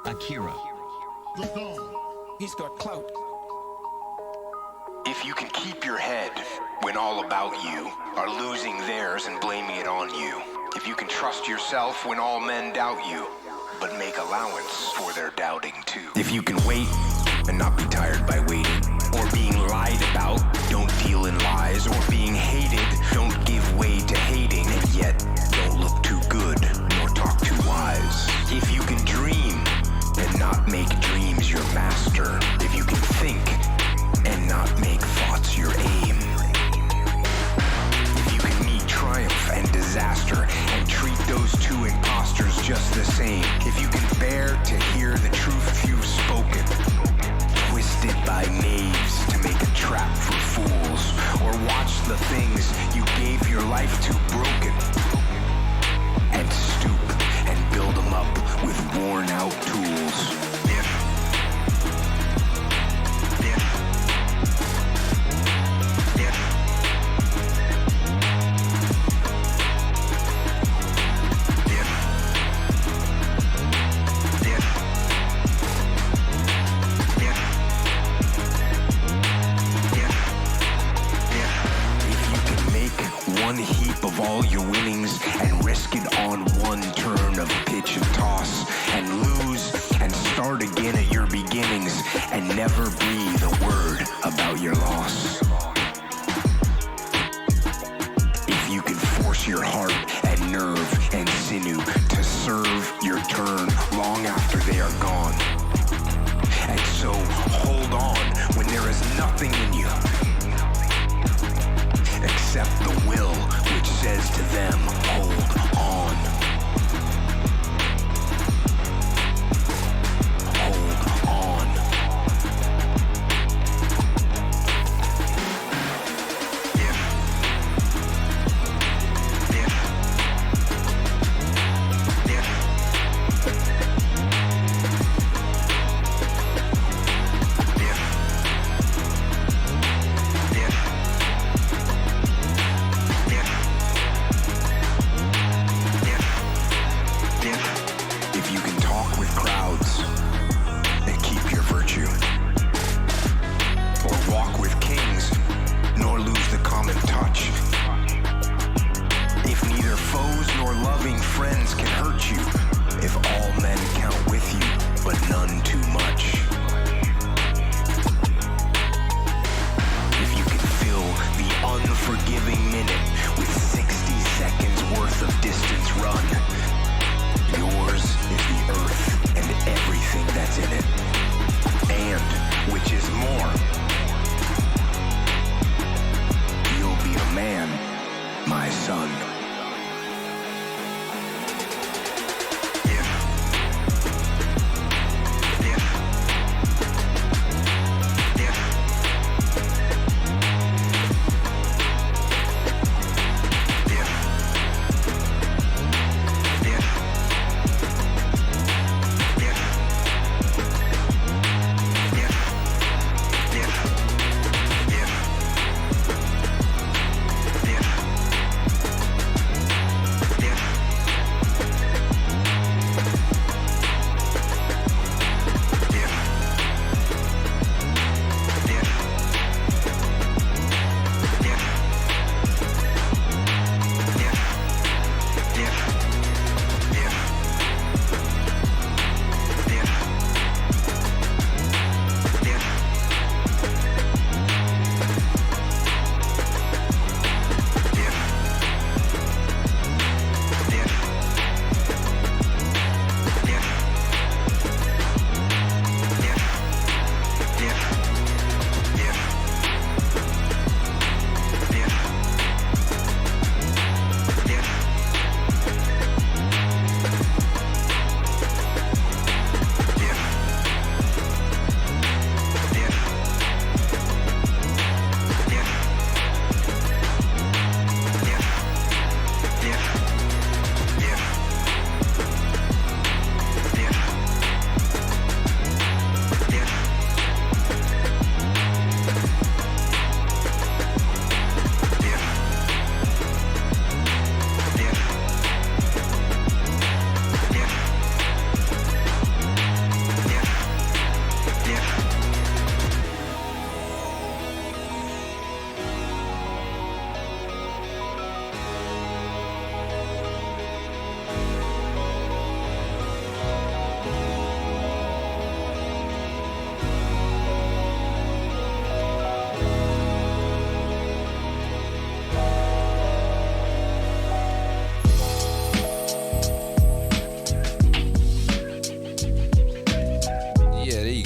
Akira. He's got clout. If you can keep your head when all about you are losing theirs and blaming it on you. If you can trust yourself when all men doubt you, but make allowance for their doubting too. If you can wait and not be tired by waiting, or being lied about, don't deal in lies, or being hated, don't give way to hating, and yet don't look too good nor talk too wise. If you can dream and not make dreams your master, if you can think and not make thoughts your aim, if you can meet triumph and disaster and treat those two imposters just the same, if you can bear to hear the truth you've spoken, twisted by knaves to make a trap for fools, or watch the things you gave your life to broken, and stoop and build them up with worn out tools. Of all your winnings and risk it on one turn of pitch and toss, and lose and start again at your beginnings, and never breathe a word about your loss. If you can force your heart and nerve and sinew to serve your turn long after they are gone, and so hold on when there is nothing in you except the will which says to them, hold on. Hold on.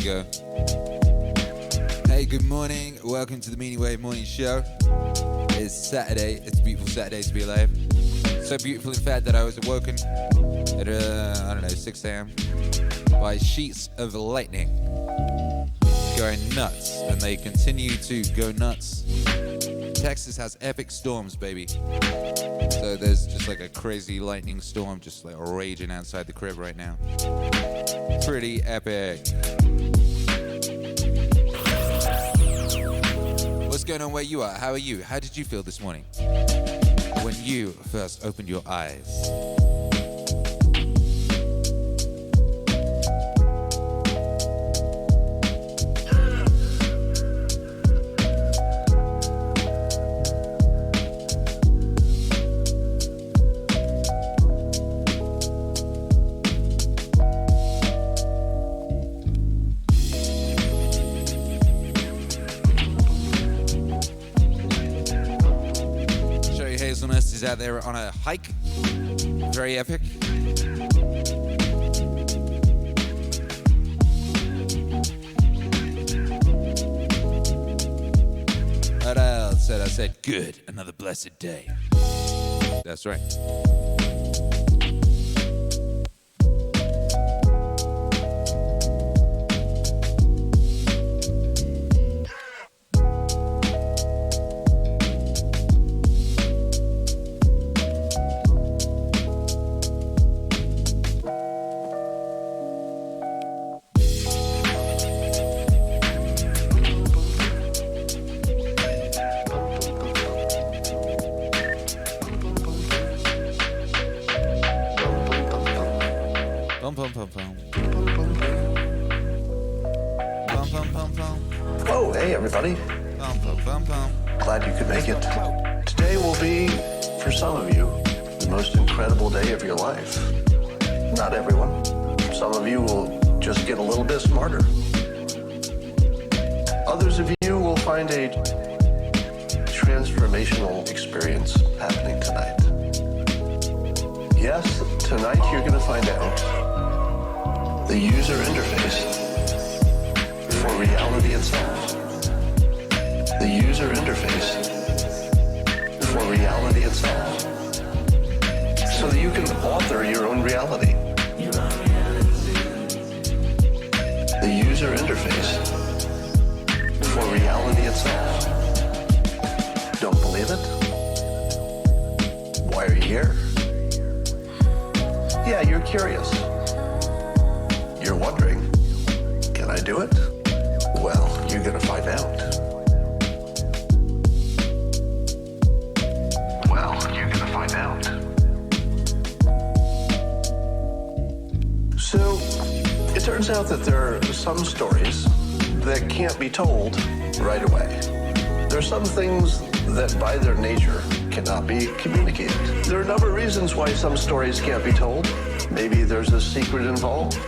go. Hey, good morning. Welcome to the Meaningwave morning show. It's Saturday. It's a beautiful Saturday to be alive. So beautiful, in fact, that I was awoken at, 6 a.m. by sheets of lightning going nuts. And they continue to go nuts. Texas has epic storms, baby. So there's just like a crazy lightning storm just like raging outside the crib right now. Pretty epic. What's going on where you are? How are you? How did you feel this morning when you first opened your eyes? Is out there on a hike. Very epic. What else said? I said, good, another blessed day. That's right. Oh, hey everybody. Glad you could make it. Today will be, for some of you, the most incredible day of your life. Not everyone. Some of you will just get a little bit smarter. Others of you will find a transformational experience happening tonight. Yes, tonight you're going to find out the user interface for reality itself. The user interface for reality itself. So that you can author your own reality. The user interface for reality itself. Don't believe it? Why are you here? Yeah, you're curious. You're wondering, can I do it? Well, you're gonna find out. Well, you're gonna find out. So, it turns out that there are some stories that can't be told right away. There are some things that by their nature cannot be communicated. There are a number of reasons why some stories can't be told. Maybe there's a secret involved.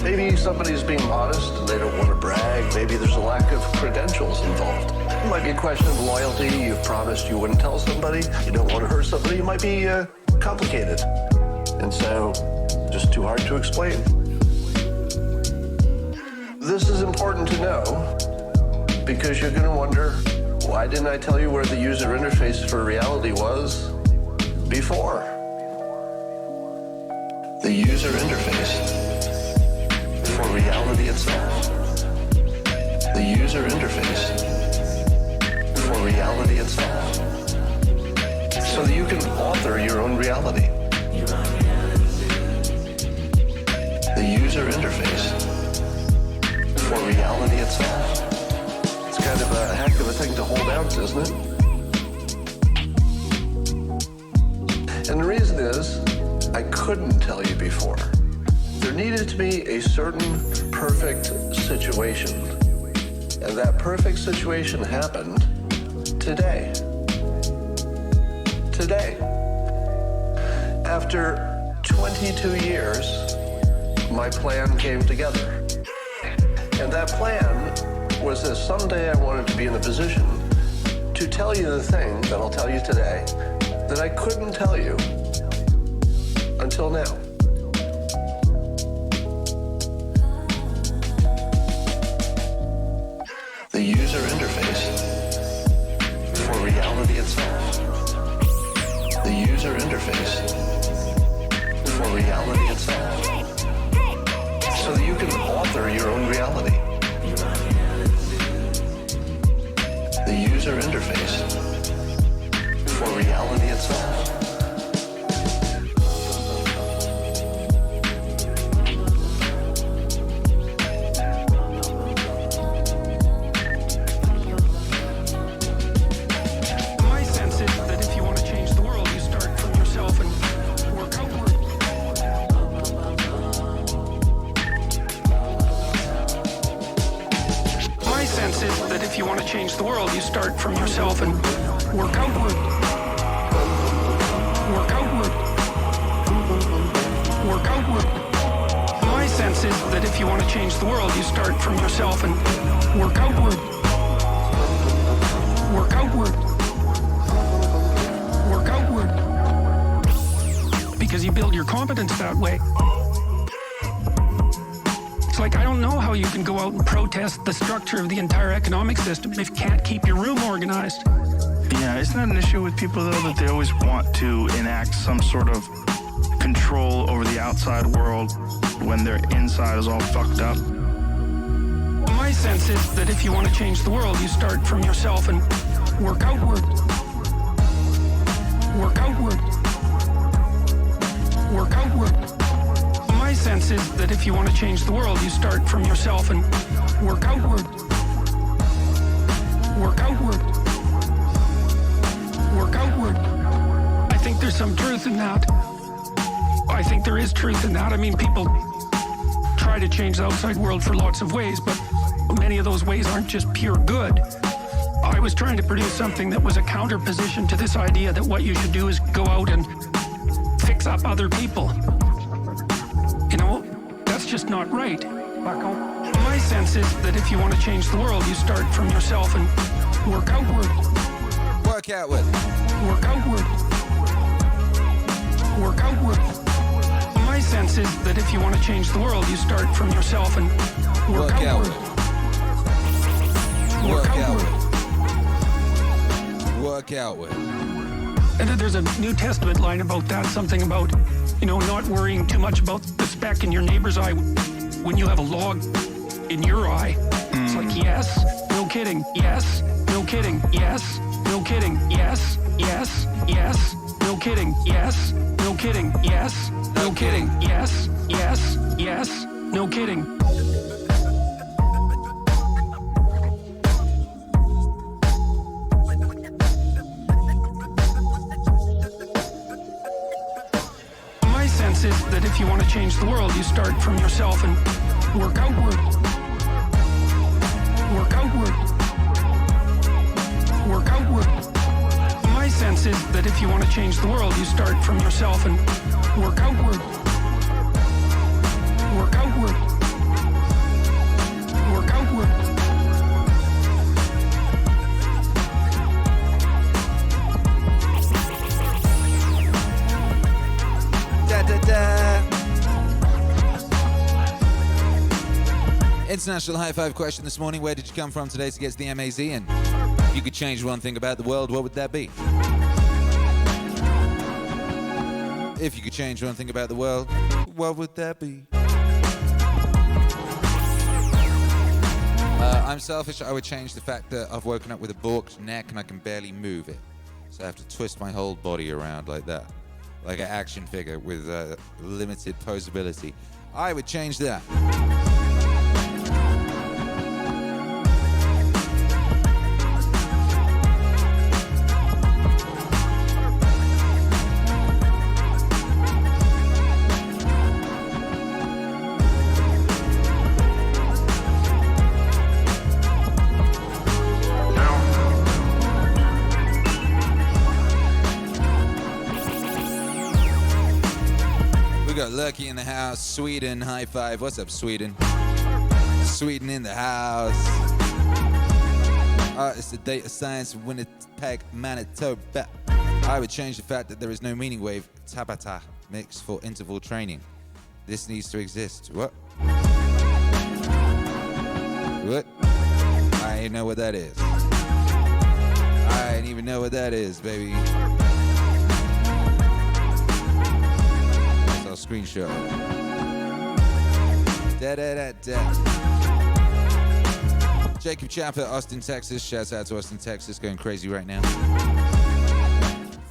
Maybe somebody's being modest and they don't want to brag. Maybe there's a lack of credentials involved. It might be a question of loyalty. You've promised you wouldn't tell somebody. You don't want to hurt somebody. It might be complicated. And so, just too hard to explain. This is important to know because you're going to wonder, why didn't I tell you where the user interface for reality was before? The user interface for reality itself. The user interface for reality itself. So that you can author your own reality. The user interface for reality itself. It's kind of a heck of a thing to hold out, isn't it? And the reason is, I couldn't tell you before. There needed to be a certain perfect situation. And that perfect situation happened today. Today. After 22 years, my plan came together. And that plan was that someday I wanted to be in a position to tell you the thing that I'll tell you today that I couldn't tell you until now. interface for reality itself, so that you can author your own reality. The user interface for reality itself. Change the world, you start from yourself and work outward. Work outward. Work outward. My sense is that if you want to change the world, you start from yourself and work outward. Work outward. Work outward. Because you build your competence that way. Like, I don't know how you can go out and protest the structure of the entire economic system if you can't keep your room organized. Yeah, isn't that an issue with people, though, that they always want to enact some sort of control over the outside world when their inside is all fucked up? My sense is that if you want to change the world, you start from yourself and work outward. Work outward. Work outward. My sense is that if you want to change the world, you start from yourself and work outward. Work outward. Work outward. I think there's some truth in that. I think there is truth in that. I mean, people try to change the outside world for lots of ways, but many of those ways aren't just pure good. I was trying to produce something that was a counterposition to this idea that what you should do is go out and fix up other people. You know, that's just not right. My sense is that if you want to change the world, you start from yourself and work outward. Work outward. Work outward. Work outward. My sense is that if you want to change the world, you start from yourself and work outward. Work outward. Work outward. And there's a New Testament line about that, something about, you know, not worrying too much about the speck in your neighbor's eye when you have a log in your eye. It's like, yes, no kidding, yes, no kidding, yes, no kidding, yes, yes, yes, no kidding, yes, no kidding, yes, no kidding, yes, yes, yes, no kidding. Is that if you want to change the world, you start from yourself and work outward. Work outward. Work outward. My sense is that if you want to change the world, you start from yourself and work outward. Work outward. Work outward. International high five question this morning. Where did you come from today to get to the MAZ? And if you could change one thing about the world, what would that be? If you could change one thing about the world, what would that be? I'm selfish. I would change the fact that I've woken up with a balked neck and I can barely move it. So I have to twist my whole body around like that. Like an action figure with limited posability. I would change that. Lucky in the house, Sweden, high five. What's up, Sweden? Sweden in the house. It's the data science Winnipeg, Manitoba. I would change the fact that there is no Meaningwave Tabata mix for interval training. This needs to exist. What? What? I ain't know what that is. I ain't even know what that is, baby. screenshot. Da-da-da-da. Jacob Chapper, Austin, Texas. Shouts out to Austin, Texas. Going crazy right now.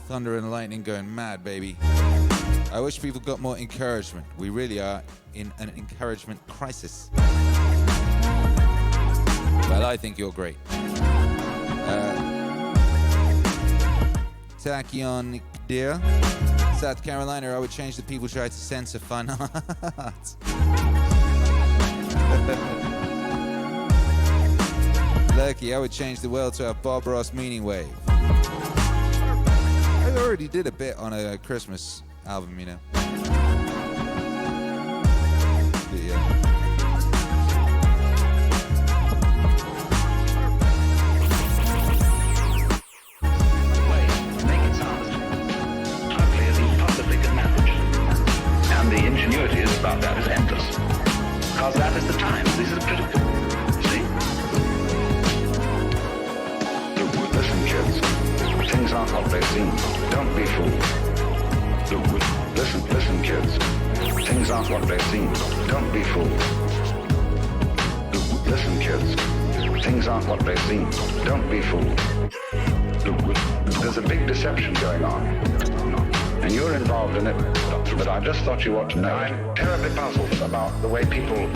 Thunder and lightning going mad, baby. I wish people got more encouragement. We really are in an encouragement crisis. Well, I think you're great. Tachyon Deer. South Carolina, I would change the people try to censor fun art. Lucky, I would change the world to have Bob Ross Meaningwave. I already did a bit on a Christmas album, you know. But yeah. The ingenuity is about that is endless. Because that is the time. This is critical. See? Listen, kids. Things aren't what they seem. Don't be fooled. Listen, kids. Things aren't what they seem. Don't be fooled. Listen, kids. Things aren't what they seem. Don't be fooled. There's a big deception going on. And you're involved in it, but I just thought you ought to know. I'm terribly puzzled about the way people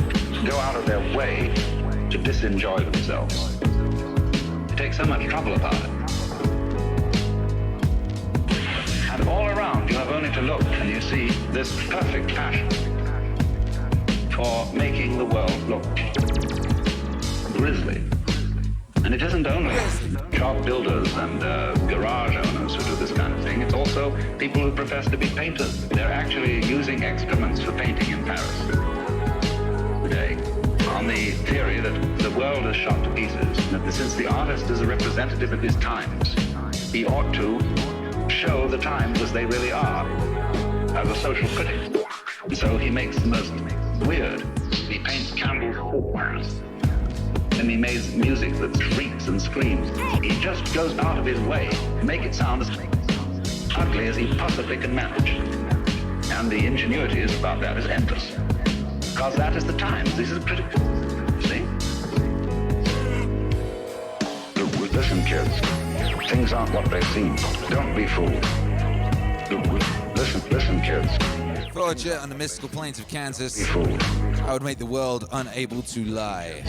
go out of their way to disenjoy themselves. They take so much trouble about it. And all around, you have only to look and you see this perfect passion for making the world look grisly. And it isn't only shop builders and garage owners who do this kind of thing. It's also people who profess to be painters. They're actually using excrements for painting in Paris today on the theory that the world is shot to pieces, and that since the artist is a representative of his times, he ought to show the times as they really are as a social critic. And so he makes the most weird. He paints candles. And he makes music that shrieks and screams. He just goes out of his way to make it sound as ugly as he possibly can manage. And the ingenuity is about that is endless. Because that is the times. This is critical. See? Listen, kids. Things aren't what they seem. Don't be fooled. Listen, kids. Roger, on the mystical plains of Kansas, Be fooled. I would make the world unable to lie.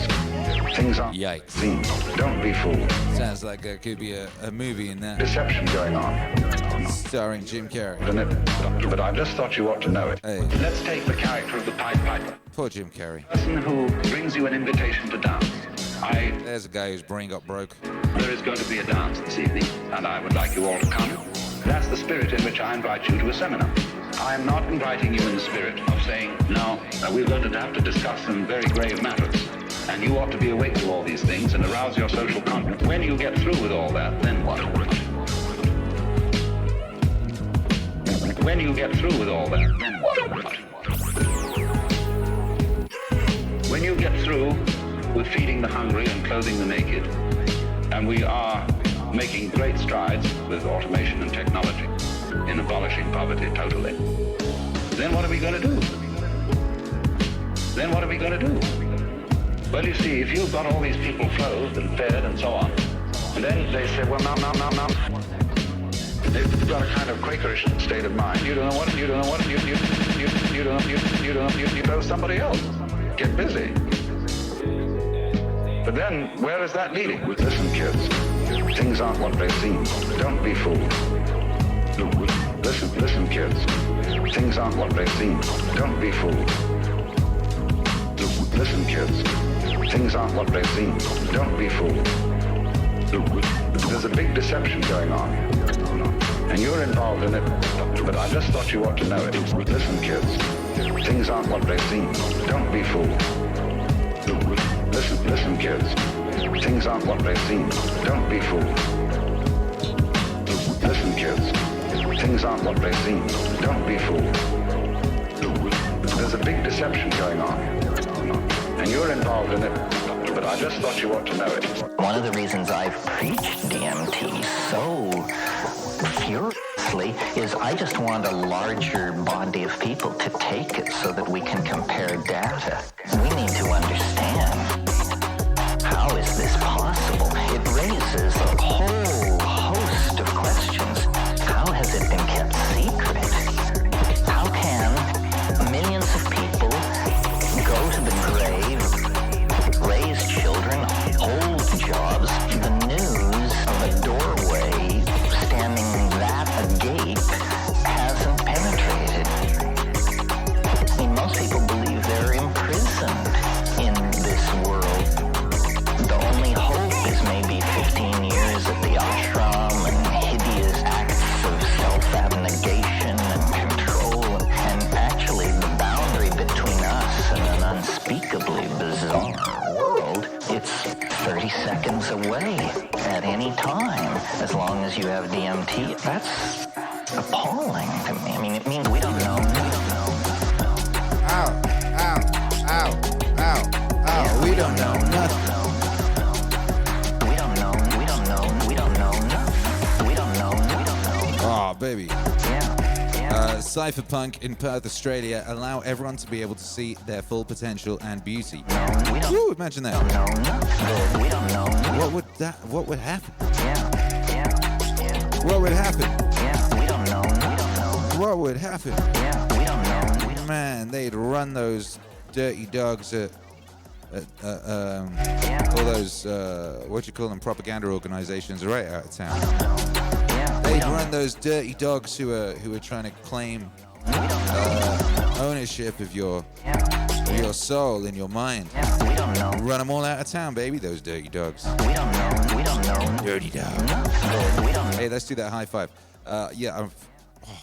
Things aren't Yikes. seen. Don't be fooled. Sounds like there could be a movie in that. Deception going on. Starring Jim Carrey. But I just thought you ought to know it. Hey. Let's take the character of the Pied Piper. Poor Jim Carrey. Person who brings you an invitation to dance. There's a guy whose brain got broke. There is going to be a dance this evening, and I would like you all to come. That's the spirit in which I invite you to a seminar. I am not inviting you in the spirit of saying, no, we're going to have to discuss some very grave matters, and you ought to be awake to all these things and arouse your social conscience. When you get through with all that, then what? When you get through with all that, then what? When you get through with feeding the hungry and clothing the naked, and we are making great strides with automation and technology in abolishing poverty totally, then what are we going to do? Then what are we going to do? Well, you see, if you've got all these people clothed and fed and so on, and then they say, well, no. They've got a kind of Quakerish state of mind. You don't know what, you don't know what, you know somebody else. Get busy. But then, where is that leading? Listen, kids. Things aren't what they seem. Don't be fooled. Listen, kids. Things aren't what they seem. Don't be fooled. Listen, kids. Things aren't what they seem. Don't be fooled. There's a big deception going on. And you're involved in it, but I just thought you ought to know it. Listen, kids. Things aren't what they seem. Don't be fooled. Listen, kids. Things aren't what they seem. Don't be fooled. Listen, kids. Things aren't what they seem. Don't be fooled. There's a big deception going on. And you're involved in it, but I just thought you ought to know it. One of the reasons I've preached DMT so furiously honestly, is I just want a larger body of people to take it so that we can compare data. We need to understand, how is this possible? It raises a whole host of questions. How has it been kept secret? How can millions of people go to the grave, raise children, hold jobs, the news of a doorway standing that agape hasn't penetrated? I mean, most people believe they're imprisoned in this world. The only hope is maybe 15 years at the ashram and hideous acts of self-abnegation and control. And actually, the boundary between us and an unspeakably bizarre world, it's 30 seconds away at any time, as long as you have DMT. That's appalling to me. I mean, it means we don't know. Ow, ow, ow, ow, ow. Yeah, we don't know nothing. We don't know. We don't know. We don't know nothing. We don't know. We don't know. Oh, baby. Yeah. Cypherpunk in Perth, Australia, allow everyone to be able to see their full potential and beauty. We don't Woo, imagine that. know. We don't know. What would happen? Yeah. What would happen? Yeah. We don't know. We don't know. What would happen? Yeah. We don't know. We don't Man, they'd run those dirty dogs at all those what you call them, propaganda organizations right out of town. They'd run those dirty dogs who are trying to claim ownership of your soul and your mind. Yeah, we don't know. Run them all out of town, baby. Those dirty dogs. We don't know. We don't know. Dirty dog. We don't know. Hey, let's do that high five. Oh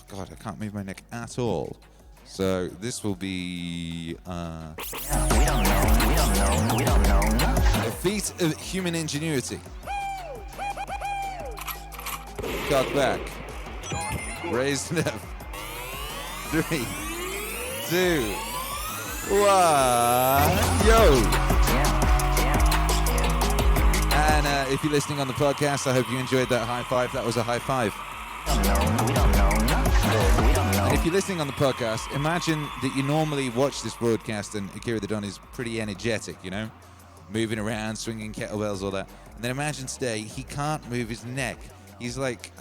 God, I can't move my neck at all. So this will be We don't know. We don't know. We don't know. a feat of human ingenuity. Cock back. Raised left. 3, 2, 1. Yo! And if you're listening on the podcast, I hope you enjoyed that high five. That was a high five. We don't know. We don't know. And if you're listening on the podcast, imagine that you normally watch this broadcast and Akira the Don is pretty energetic, you know? Moving around, swinging kettlebells, all that. And then imagine today, he can't move his neck. He's like,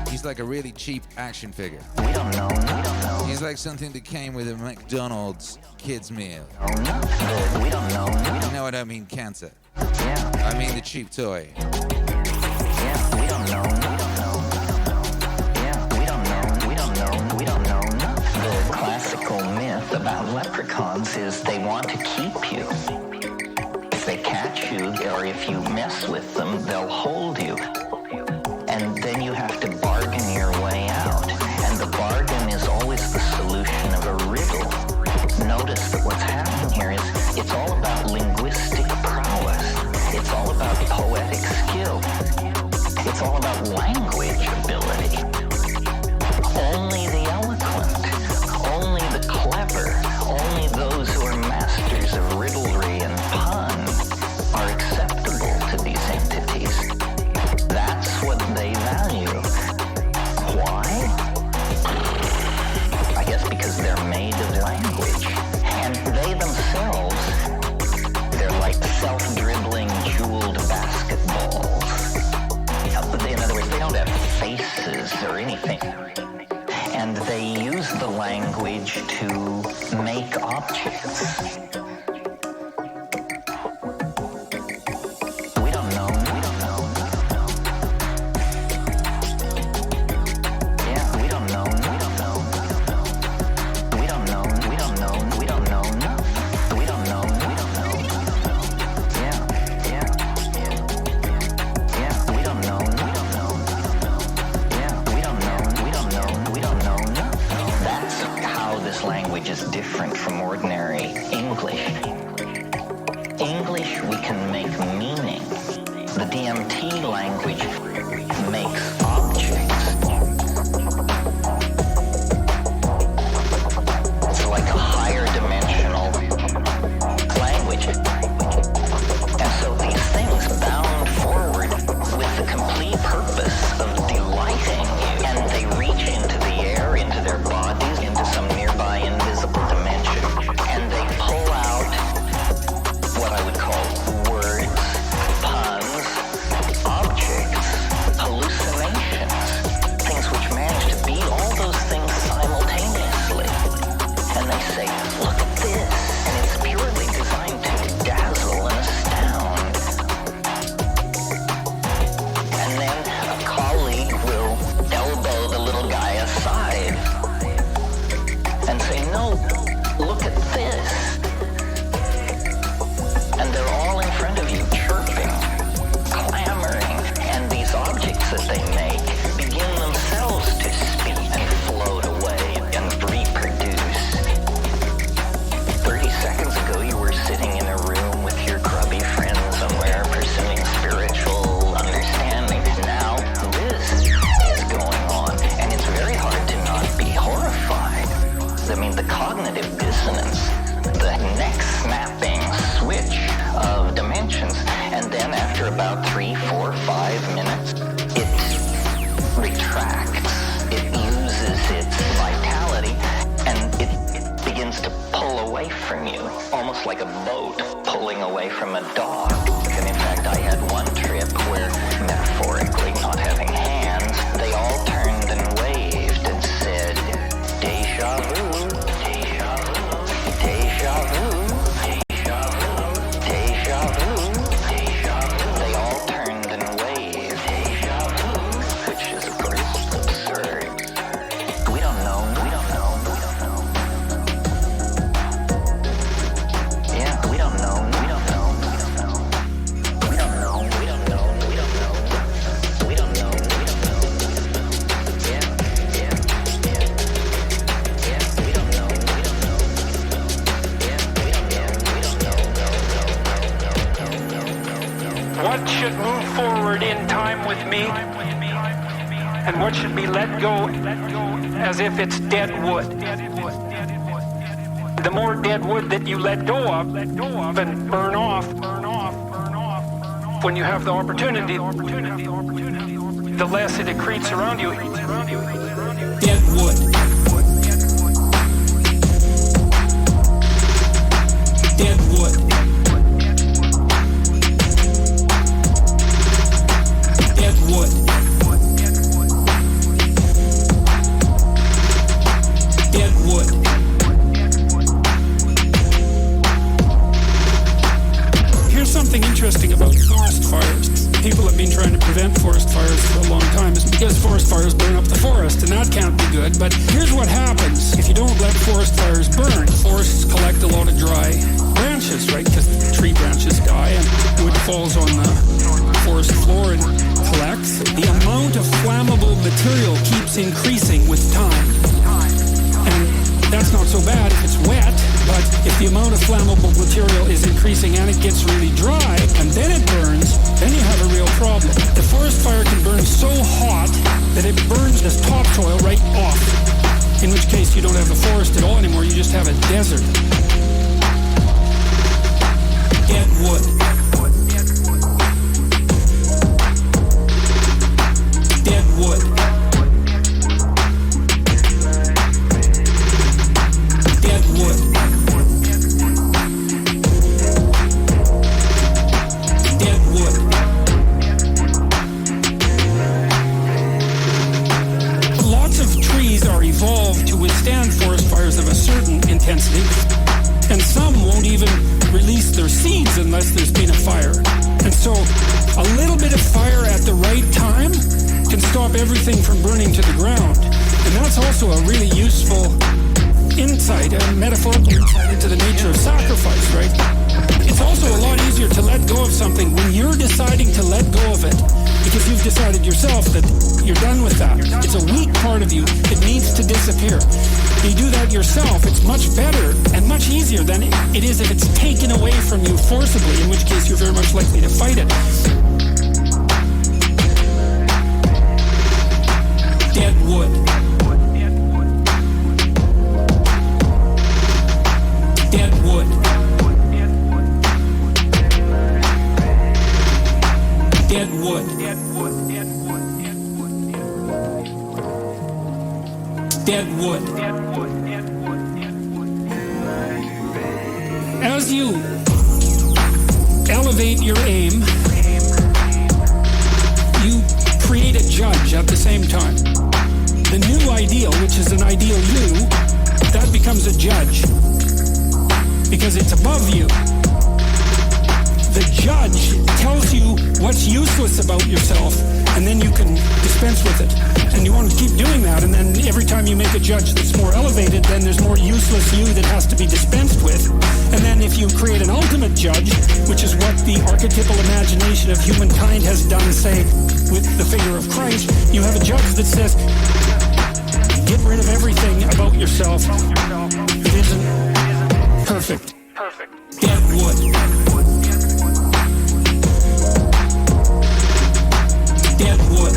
he's like a really cheap action figure. We don't know. We don't know. He's like something that came with a McDonald's kids meal. We don't know. No, I don't mean cancer. Yeah. I mean the cheap toy. Yeah. We don't know. Yeah. We don't know. We don't know. We don't know. The classical myth about leprechauns is they want to keep you. If they catch you or if you mess with them, they'll hold you. And then you have to bargain your way out. And the bargain is always the solution of a riddle. Notice that what's happening here is it's all about linguistic prowess. It's all about poetic skill. It's all about language ability. Only the eloquent, only the clever, only those who are masters of riddlery and pun are acceptable to these entities. That's what they value. Why? I guess because they're made of language. And they themselves, they're like self-dribbling jeweled basketballs. In other words, they don't have faces or anything. And they use the language to make objects. We don't know. We don't know. Yeah, we don't know. We don't know. We don't know. We don't know. We don't know. We don't know. We don't know. Yeah. Yeah, we don't know. We don't know. Yeah, we don't know. We don't know. We don't know. That's how this language is different from ordinary English. English, we can make meaning. The DMT language makes objects. It's like a higher dimensional language. And so these things bound forward with the complete purpose of you, almost like a boat pulling away from a dock. And in fact, I had one trip where, metaphorically, not having hands, they all turned and waved and said, "Deja vu, deja vu, deja vu, deja vu, deja vu, deja vu." They all turned and waved, deja vu, which is, of course, absurd. We don't know. Yeah, we don't know. What should move forward in time with me, and what should be let go as if it's dead wood. The more dead wood that you let go of and burn off, when you have the opportunity, the less it accretes around you. Dead wood. Dead wood. Deadwood. Deadwood. Here's something interesting about forest fires. People have been trying to prevent forest fires for a long time. It's because forest fires burn up the forest, and that can't be good. But here's what happens if you don't let forest fires burn. Forests collect a lot of dry branches, right? Because tree branches die and wood falls on the forest floor and collects. The amount of flammable material keeps increasing with time. And that's not so bad if it's wet, but if the amount of flammable material is increasing and it gets really dry, and then it burns, then you have a real problem. The forest fire can burn so hot that it burns this topsoil right off, in which case you don't have a forest at all anymore, you just have a desert. Dead wood. Deadwood. Deadwood. Deadwood. Lots of trees are evolved to withstand forest fires of a certain intensity, and some won't even release their seeds unless there's been a fire. And so a little bit of fire at the right time can stop everything from burning to the ground. And that's also a really useful insight, a metaphorical insight into the nature of sacrifice, right? It's also a lot easier to let go of something when you're deciding to let go of it, because you've decided yourself that you're done with that. It's a weak part of you. It needs to disappear. You do that yourself, it's much better and much easier than it is if it's taken away from you forcibly, in which case you're very much likely to fight it. Deadwood. Deadwood. Deadwood. Deadwood. As you elevate your aim, you create a judge at the same time. The new ideal, which is an ideal you, that becomes a judge because it's above you. The judge tells you what's useless about yourself, and then you can dispense with it. And you want to keep doing that, and then every time you make a judge that's more elevated, then there's more useless you that has to be dispensed with. And then if you create an ultimate judge, which is what the archetypal imagination of humankind has done, say, with the figure of Christ, you have a judge that says, get rid of everything about yourself. It isn't perfect. Deadwood. Deadwood.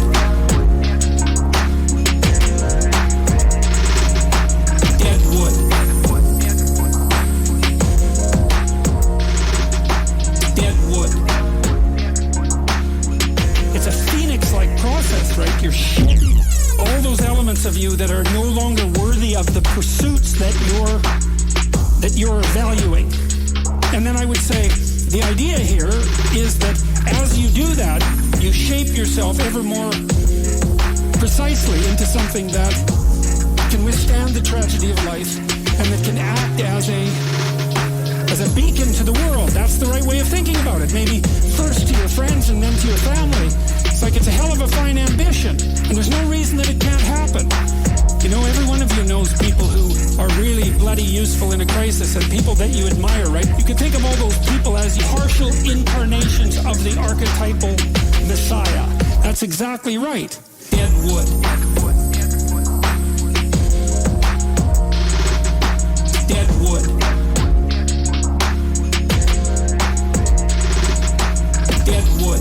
Deadwood. Deadwood. It's a phoenix-like process, right? You're shedding all those elements of you that are no longer worthy of the pursuits that you're that you're valuing. And then I would say the idea here is that as you do that, you shape yourself ever more precisely into something that can withstand the tragedy of life and that can act as a beacon to the world. That's the right way of thinking about it. Maybe first to your friends and then to your family. It's like it's a hell of a fine ambition, and there's no reason that it can't happen. You know, every one of you knows people who are really bloody useful in a crisis and people that you admire, right? You can think of all those people as partial incarnations of the archetypal Messiah. That's exactly right. Deadwood. Deadwood. Deadwood. Deadwood.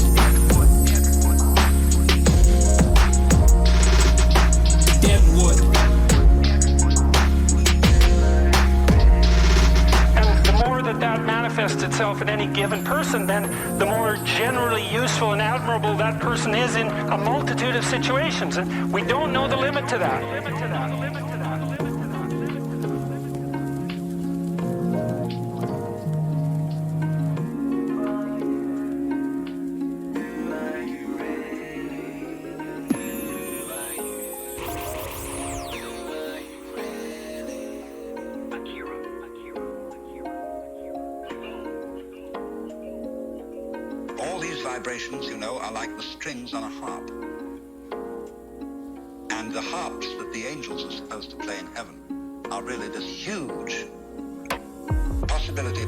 And the more that manifests itself in any given person, then the more generally useful and admirable that person is in a multitude of situations. And we don't know the limit to that. Vibrations, you know, are like the strings on a harp. And the harps that the angels are supposed to play in heaven are really this huge possibility.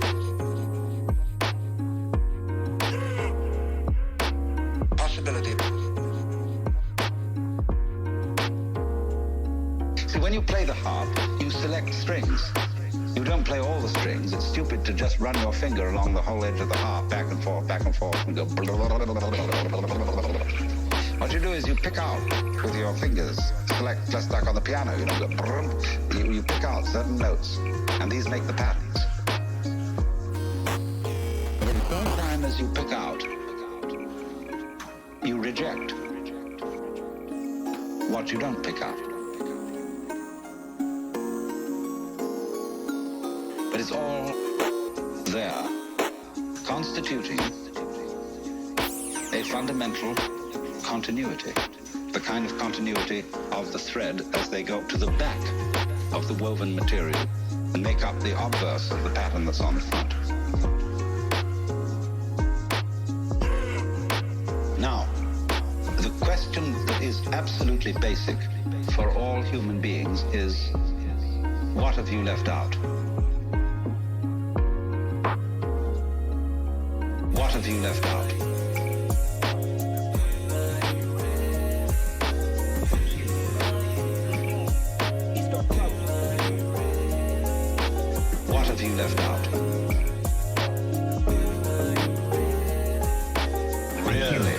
See, when you play the harp, you select strings. You don't play all the strings. It's stupid to just run your finger along the whole edge of the harp, back and forth, and go. What you do is you pick out with your fingers, select just like on the piano, you know, go. You pick out certain notes, and these make the patterns. But at the same time as you pick out, you reject what you don't pick out. But it's all there, constituting a fundamental continuity, the kind of continuity of the thread as they go to the back of the woven material and make up the obverse of the pattern that's on the front. Now, the question that is absolutely basic for all human beings is, what have you left out? What have you left out? What have you left out? Really?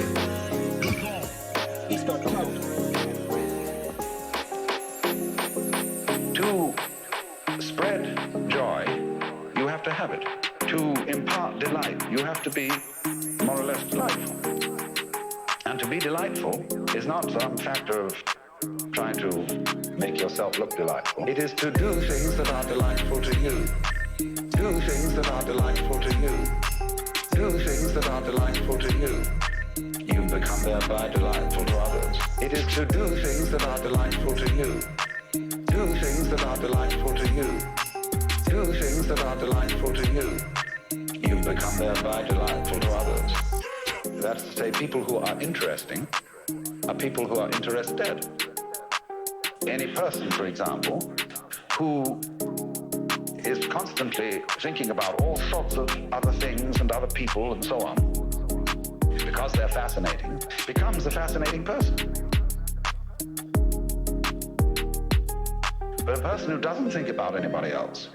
He's got clout. To spread joy, you have to have it. To impart delight, you have to be more or less delightful. And to be delightful is not some factor of trying to make yourself look delightful. It is to do things that are delightful to you. Do things that are delightful to you. Do things that are delightful to you. You become thereby delightful to others. It is to do things that are delightful to you. Do things that are delightful to you. Do things that are delightful to you. You become thereby delightful to others. That's to say, people who are interesting are people who are interested. Any person, for example, who is constantly thinking about all sorts of other things and other people and so on, because they're fascinating, becomes a fascinating person. But a person who doesn't think about anybody else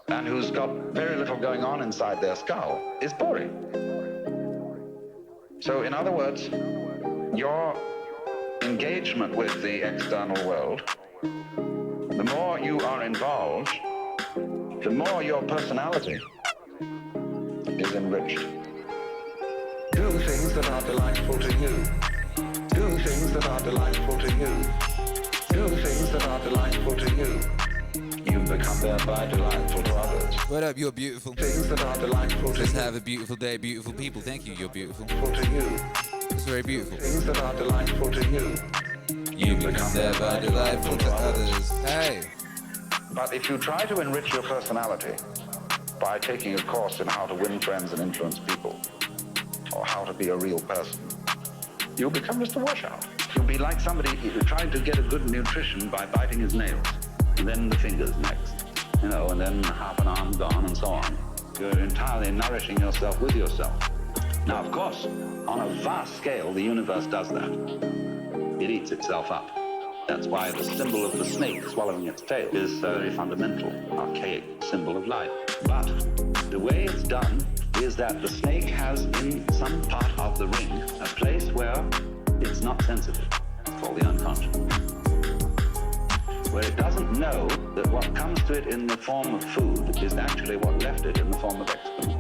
and who's got very little going on inside their skull is boring. So in other words, your engagement with the external world, the more you are involved, the more your personality is enriched. Do things that are delightful to you. Do things that are delightful to you. Do things that are delightful to you. You become thereby delightful to others. What up, you're beautiful. Things that are delightful to Just you. have a beautiful day, beautiful people. Thank you, you're beautiful. To you. It's very beautiful. Things that are delightful to you. You become thereby delightful to others. Hey. But if you try to enrich your personality by taking a course in how to win friends and influence people, or how to be a real person, you'll become just a washout. You'll be like somebody trying to get a good nutrition by biting his nails, and then the fingers next, you know, and then half an arm gone and so on. You're entirely nourishing yourself with yourself. Now, of course, on a vast scale, the universe does that. It eats itself up. That's why the symbol of the snake swallowing its tail is a very fundamental, archaic symbol of life. But the way it's done is that the snake has in some part of the ring a place where it's not sensitive, called the unconscious, where it doesn't know that what comes to it in the form of food is actually what left it in the form of excrement.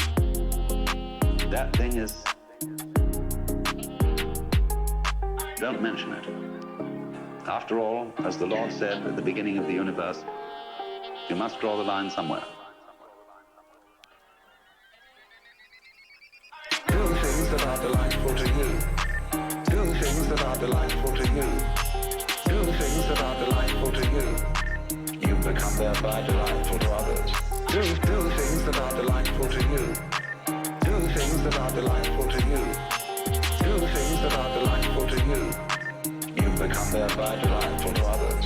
That thing is... Don't mention it. After all, as the Lord said at the beginning of the universe, you must draw the line somewhere. Do things that are delightful to you. Do things that are delightful to you. Do things that are delightful to you. You become thereby delightful to others. Do things that are delightful to you. Do things that are delightful to you. Do things that are delightful to you. You become thereby delightful to others.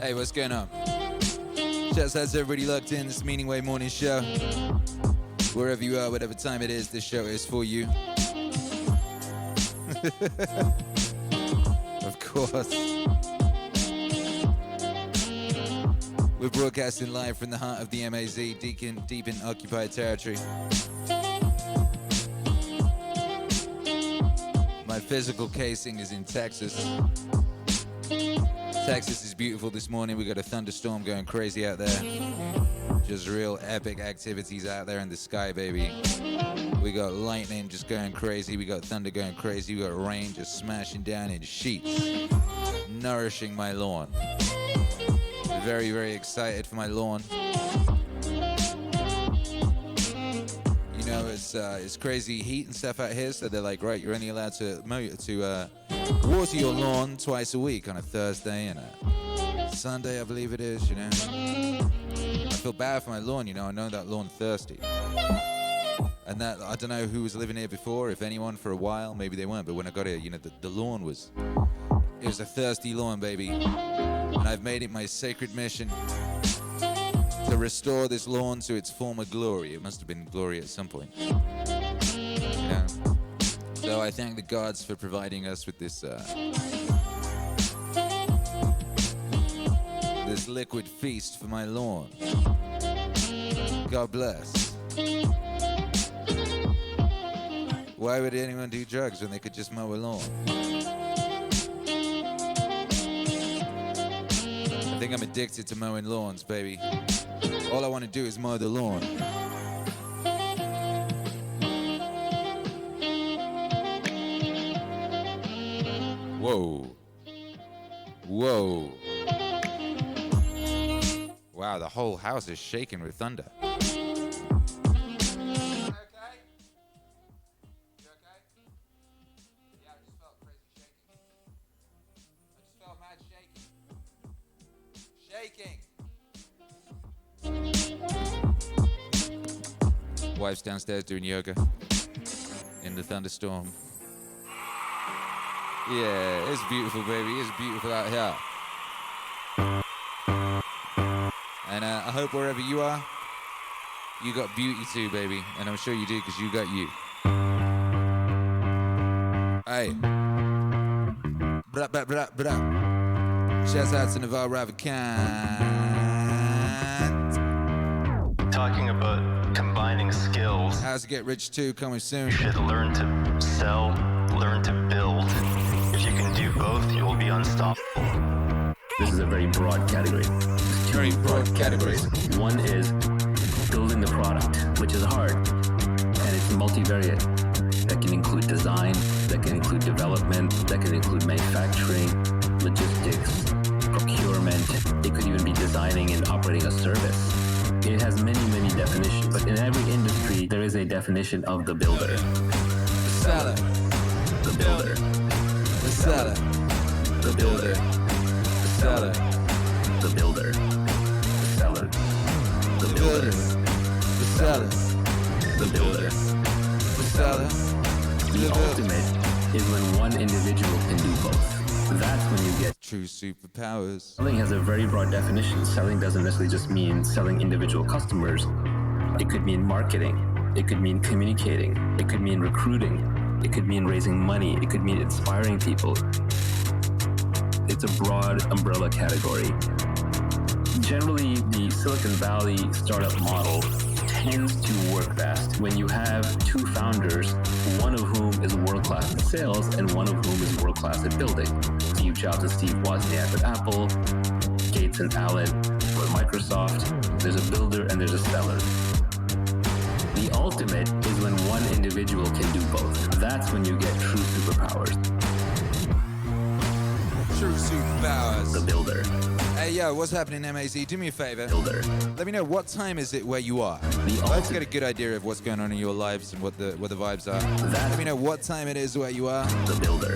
Hey, what's going on? Shouts out to everybody locked in. This Meaningwave morning show. Wherever you are, whatever time it is, this show is for you. Of course. We're broadcasting live from the heart of the MAZ, deep in occupied territory. My physical casing is in Texas. Texas is beautiful this morning. We got a thunderstorm going crazy out there. Just real epic activities out there in the sky, baby. We got lightning just going crazy. We got thunder going crazy. We got rain just smashing down in sheets, nourishing my lawn. Very, very excited for my lawn. You know, it's crazy heat and stuff out here, so they're like, right, you're only allowed to water your lawn twice a week, on a Thursday and a Sunday, I believe it is, you know. I feel bad for my lawn, you know. I know that lawn thirsty. And that, I don't know who was living here before, if anyone, for a while. Maybe they weren't, but when I got here, you know, the lawn was a thirsty lawn, baby. And I've made it my sacred mission to restore this lawn to its former glory. It must have been glory at some point. You know? So I thank the gods for providing us with this this liquid feast for my lawn. God bless. Why would anyone do drugs when they could just mow a lawn? I think I'm addicted to mowing lawns, baby. All I want to do is mow the lawn. Whoa. Whoa. Wow, the whole house is shaking with thunder. You okay? Yeah, I just felt crazy shaking. I just felt mad shaking. Wife's downstairs doing yoga in the thunderstorm. Yeah, it's beautiful, baby. It's beautiful out here. And I hope wherever you are, you got beauty too, baby. And I'm sure you do, because you got you. Hey. Bra, bra, bra, bra. Shouts out to Naval, Ravikant. Talking about combining skills. How's to Get Rich 2 coming soon. You should learn to sell, learn to build. If you can do both, you will be unstoppable. This is a very broad category. Very broad categories. One is building the product, which is hard, and it's multivariate. That can include design, that can include development, that can include manufacturing, logistics, procurement. It could even be designing and operating a service. It has many, many definitions, but in every industry, there is a definition of the builder. The seller. The builder. The seller. The builder. The seller. The builder. The seller. The builder. The seller. The builder. The seller. The ultimate is when one individual can do both. That's when you get true superpowers. Selling has a very broad definition. Selling doesn't necessarily just mean selling individual customers. It could mean marketing. It could mean communicating. It could mean recruiting. It could mean raising money. It could mean inspiring people. It's a broad umbrella category. Generally, the Silicon Valley startup model tends to work best when you have two founders, one of whom is world-class at sales and one of whom is world-class at building. Steve Jobs and Steve Wozniak at Apple, Gates and Allen with Microsoft. There's a builder and there's a seller. The ultimate is when one individual can do both. That's when you get true superpowers. True superpowers. The builder. Hey, yo, what's happening, MAZ? Do me a favor. Builder. Let me know, what time is it where you are? Let's get a good idea of what's going on in your lives and what the vibes are. Let me know what time it is where you are. The builder.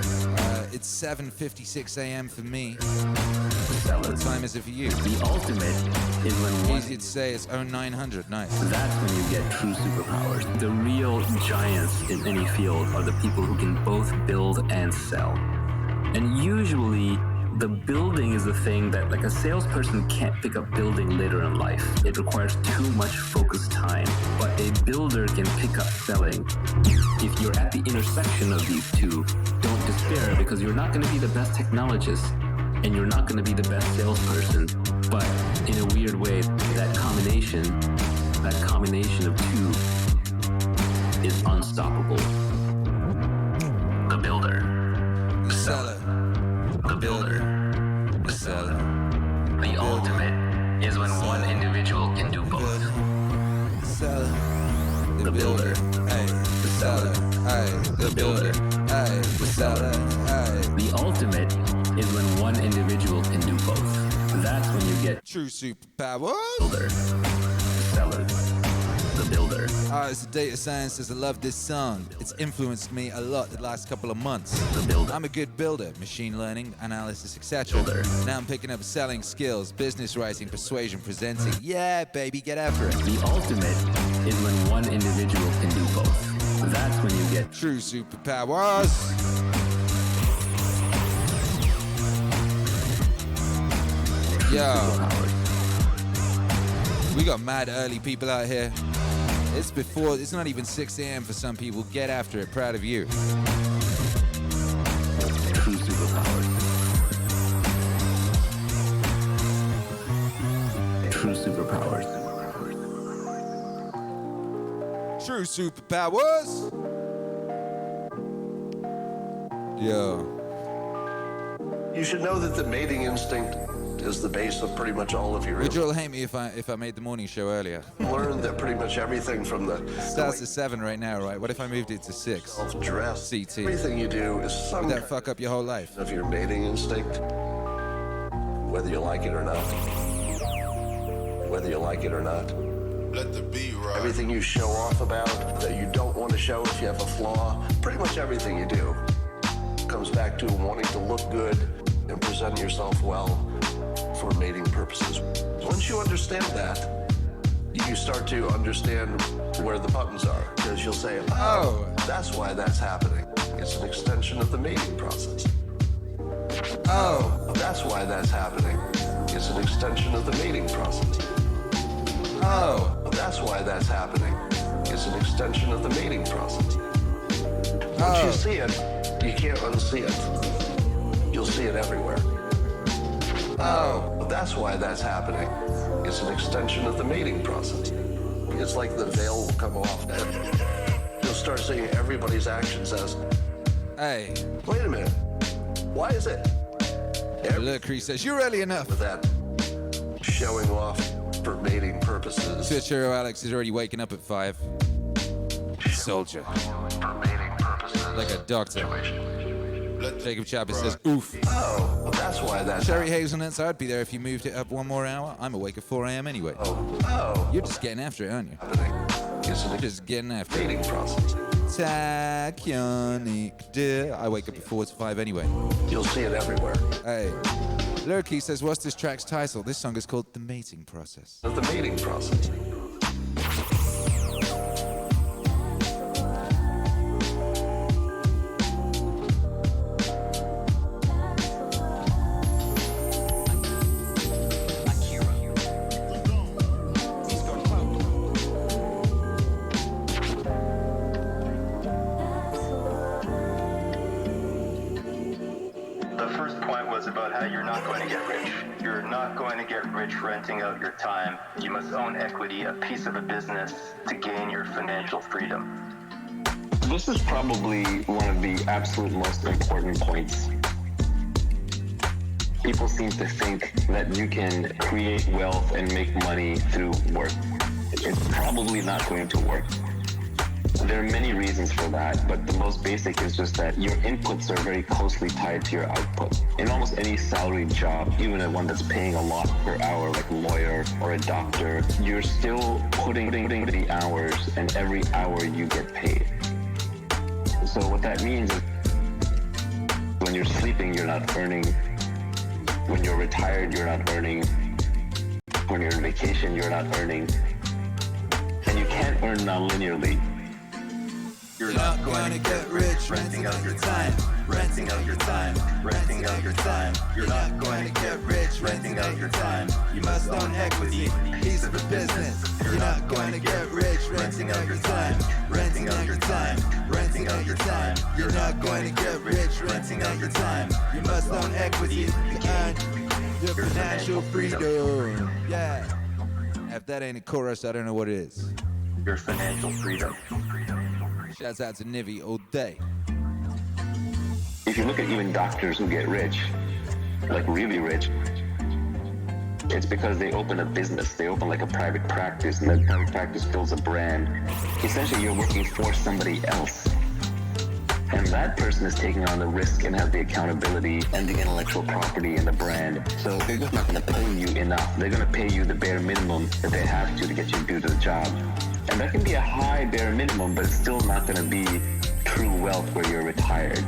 It's 7:56 a.m. for me. Seller. What time is it for you? The ultimate is when one... Easy to say, it's 0900. Nice. That's when you get true superpowers. The real giants in any field are the people who can both build and sell. And usually, the building is the thing that, like, a salesperson can't pick up building later in life. It requires too much focused time. But a builder can pick up selling. If you're at the intersection of these two, don't despair, because you're not going to be the best technologist and you're not going to be the best salesperson. But in a weird way, that combination of two is unstoppable. The builder. The seller. The builder. The seller. The ultimate is when one individual can do both. The seller. The builder. Hey, the seller. Hey, the builder. Hey, the seller. Hey. The ultimate is when one individual can do both. That's when you get true superpowers. Builder. Seller. The builder. It's a data scientist. I love this song. It's influenced me a lot the last couple of months. The builder. I'm a good builder. Machine learning, analysis, etc. Now I'm picking up selling skills, business writing, persuasion, presenting. Yeah, baby, get after it. The ultimate is when one individual can do both. That's when you get true superpowers. Yo, we got mad early people out here. It's not even 6 a.m. for some people. Get after it. Proud of you. True superpowers. True superpowers. True superpowers. Yo. You should know that the mating instinct is the base of pretty much all of your... Would you all hate me if I made the morning show earlier? Learn that pretty much everything from the... Starts at 7 right now, right? What if I moved it to 6? Self-dress. CT. Everything you do is some... Would that fuck up your whole life? ...of your mating instinct, whether you like it or not. Whether you like it or not. Let the beat ride. Everything you show off about that you don't want to show if you have a flaw, pretty much everything you do comes back to wanting to look good and present yourself well for mating purposes. Once you understand that, you start to understand where the buttons are, because you'll say, oh, that's why that's happening. It's an extension of the mating process. Oh, that's why that's happening. It's an extension of the mating process. Oh, that's why that's happening. It's an extension of the mating process. Once you see it, you can't unsee it. You'll see it everywhere. Oh, that's why that's happening. It's an extension of the mating process. It's like the veil will come off and you'll start seeing everybody's actions as, hey, wait a minute, why is it? Look, Cree says, you're early enough. With that showing off for mating purposes. Switcher Alex is already waking up at 5. Soldier. For mating purposes. Like a doctor. Jacob Chabot says, oof. Oh, that's why that's Sherry Hazelnuts, I'd be there if you moved it up one more hour. I'm awake at 4 a.m. anyway. Oh. You're just getting after it, aren't you? You're just getting after mating process. I wake up at 4 to 5 anyway. You'll see it everywhere. Hey. Lurky says, what's this track's title? This song is called The Mating Process. The mating process. About how you're not going to get rich. You're not going to get rich renting out your time. You must own equity, a piece of a business, to gain your financial freedom. This is probably one of the absolute most important points. People seem to think that you can create wealth and make money through work. It's probably not going to work. There are many reasons for that, but the most basic is just that your inputs are very closely tied to your output. In almost any salaried job, even one that's paying a lot per hour, like a lawyer or a doctor, you're still putting the hours, and every hour you get paid. So what that means is when you're sleeping, you're not earning. When you're retired, you're not earning. When you're on vacation, you're not earning. And you can't earn non-linearly. You're not going to get rich renting out your time, renting out your time, renting out your time. You're not going to get rich renting out your time. You must own equity, piece of a business. You're not going to get rich renting out your time, renting out your time, renting out your time. You're not going to get rich renting out your time. You must own equity to earn your financial freedom. Yeah. If that ain't a chorus, I don't know what it is. Your financial freedom. Shouts out to Nivy all day. If you look at even doctors who get rich, like really rich, it's because they open a business. They open like a private practice, and that private practice builds a brand. Essentially, you're working for somebody else. And that person is taking on the risk and has the accountability and the intellectual property and the brand. So they're just not going to pay you enough. They're going to pay you the bare minimum that they have to get you to do the job. And that can be a high bare minimum, but it's still not going to be true wealth where you're retired.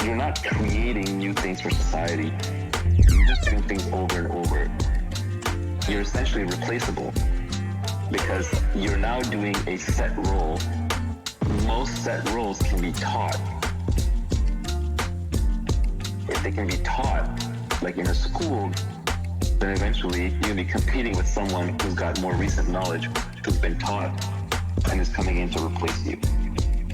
You're not creating new things for society. You're just doing things over and over. You're essentially replaceable because you're now doing a set role. Most set roles can be taught. If they can be taught, like in a school, then eventually you'll be competing with someone who's got more recent knowledge, who's been taught, and is coming in to replace you.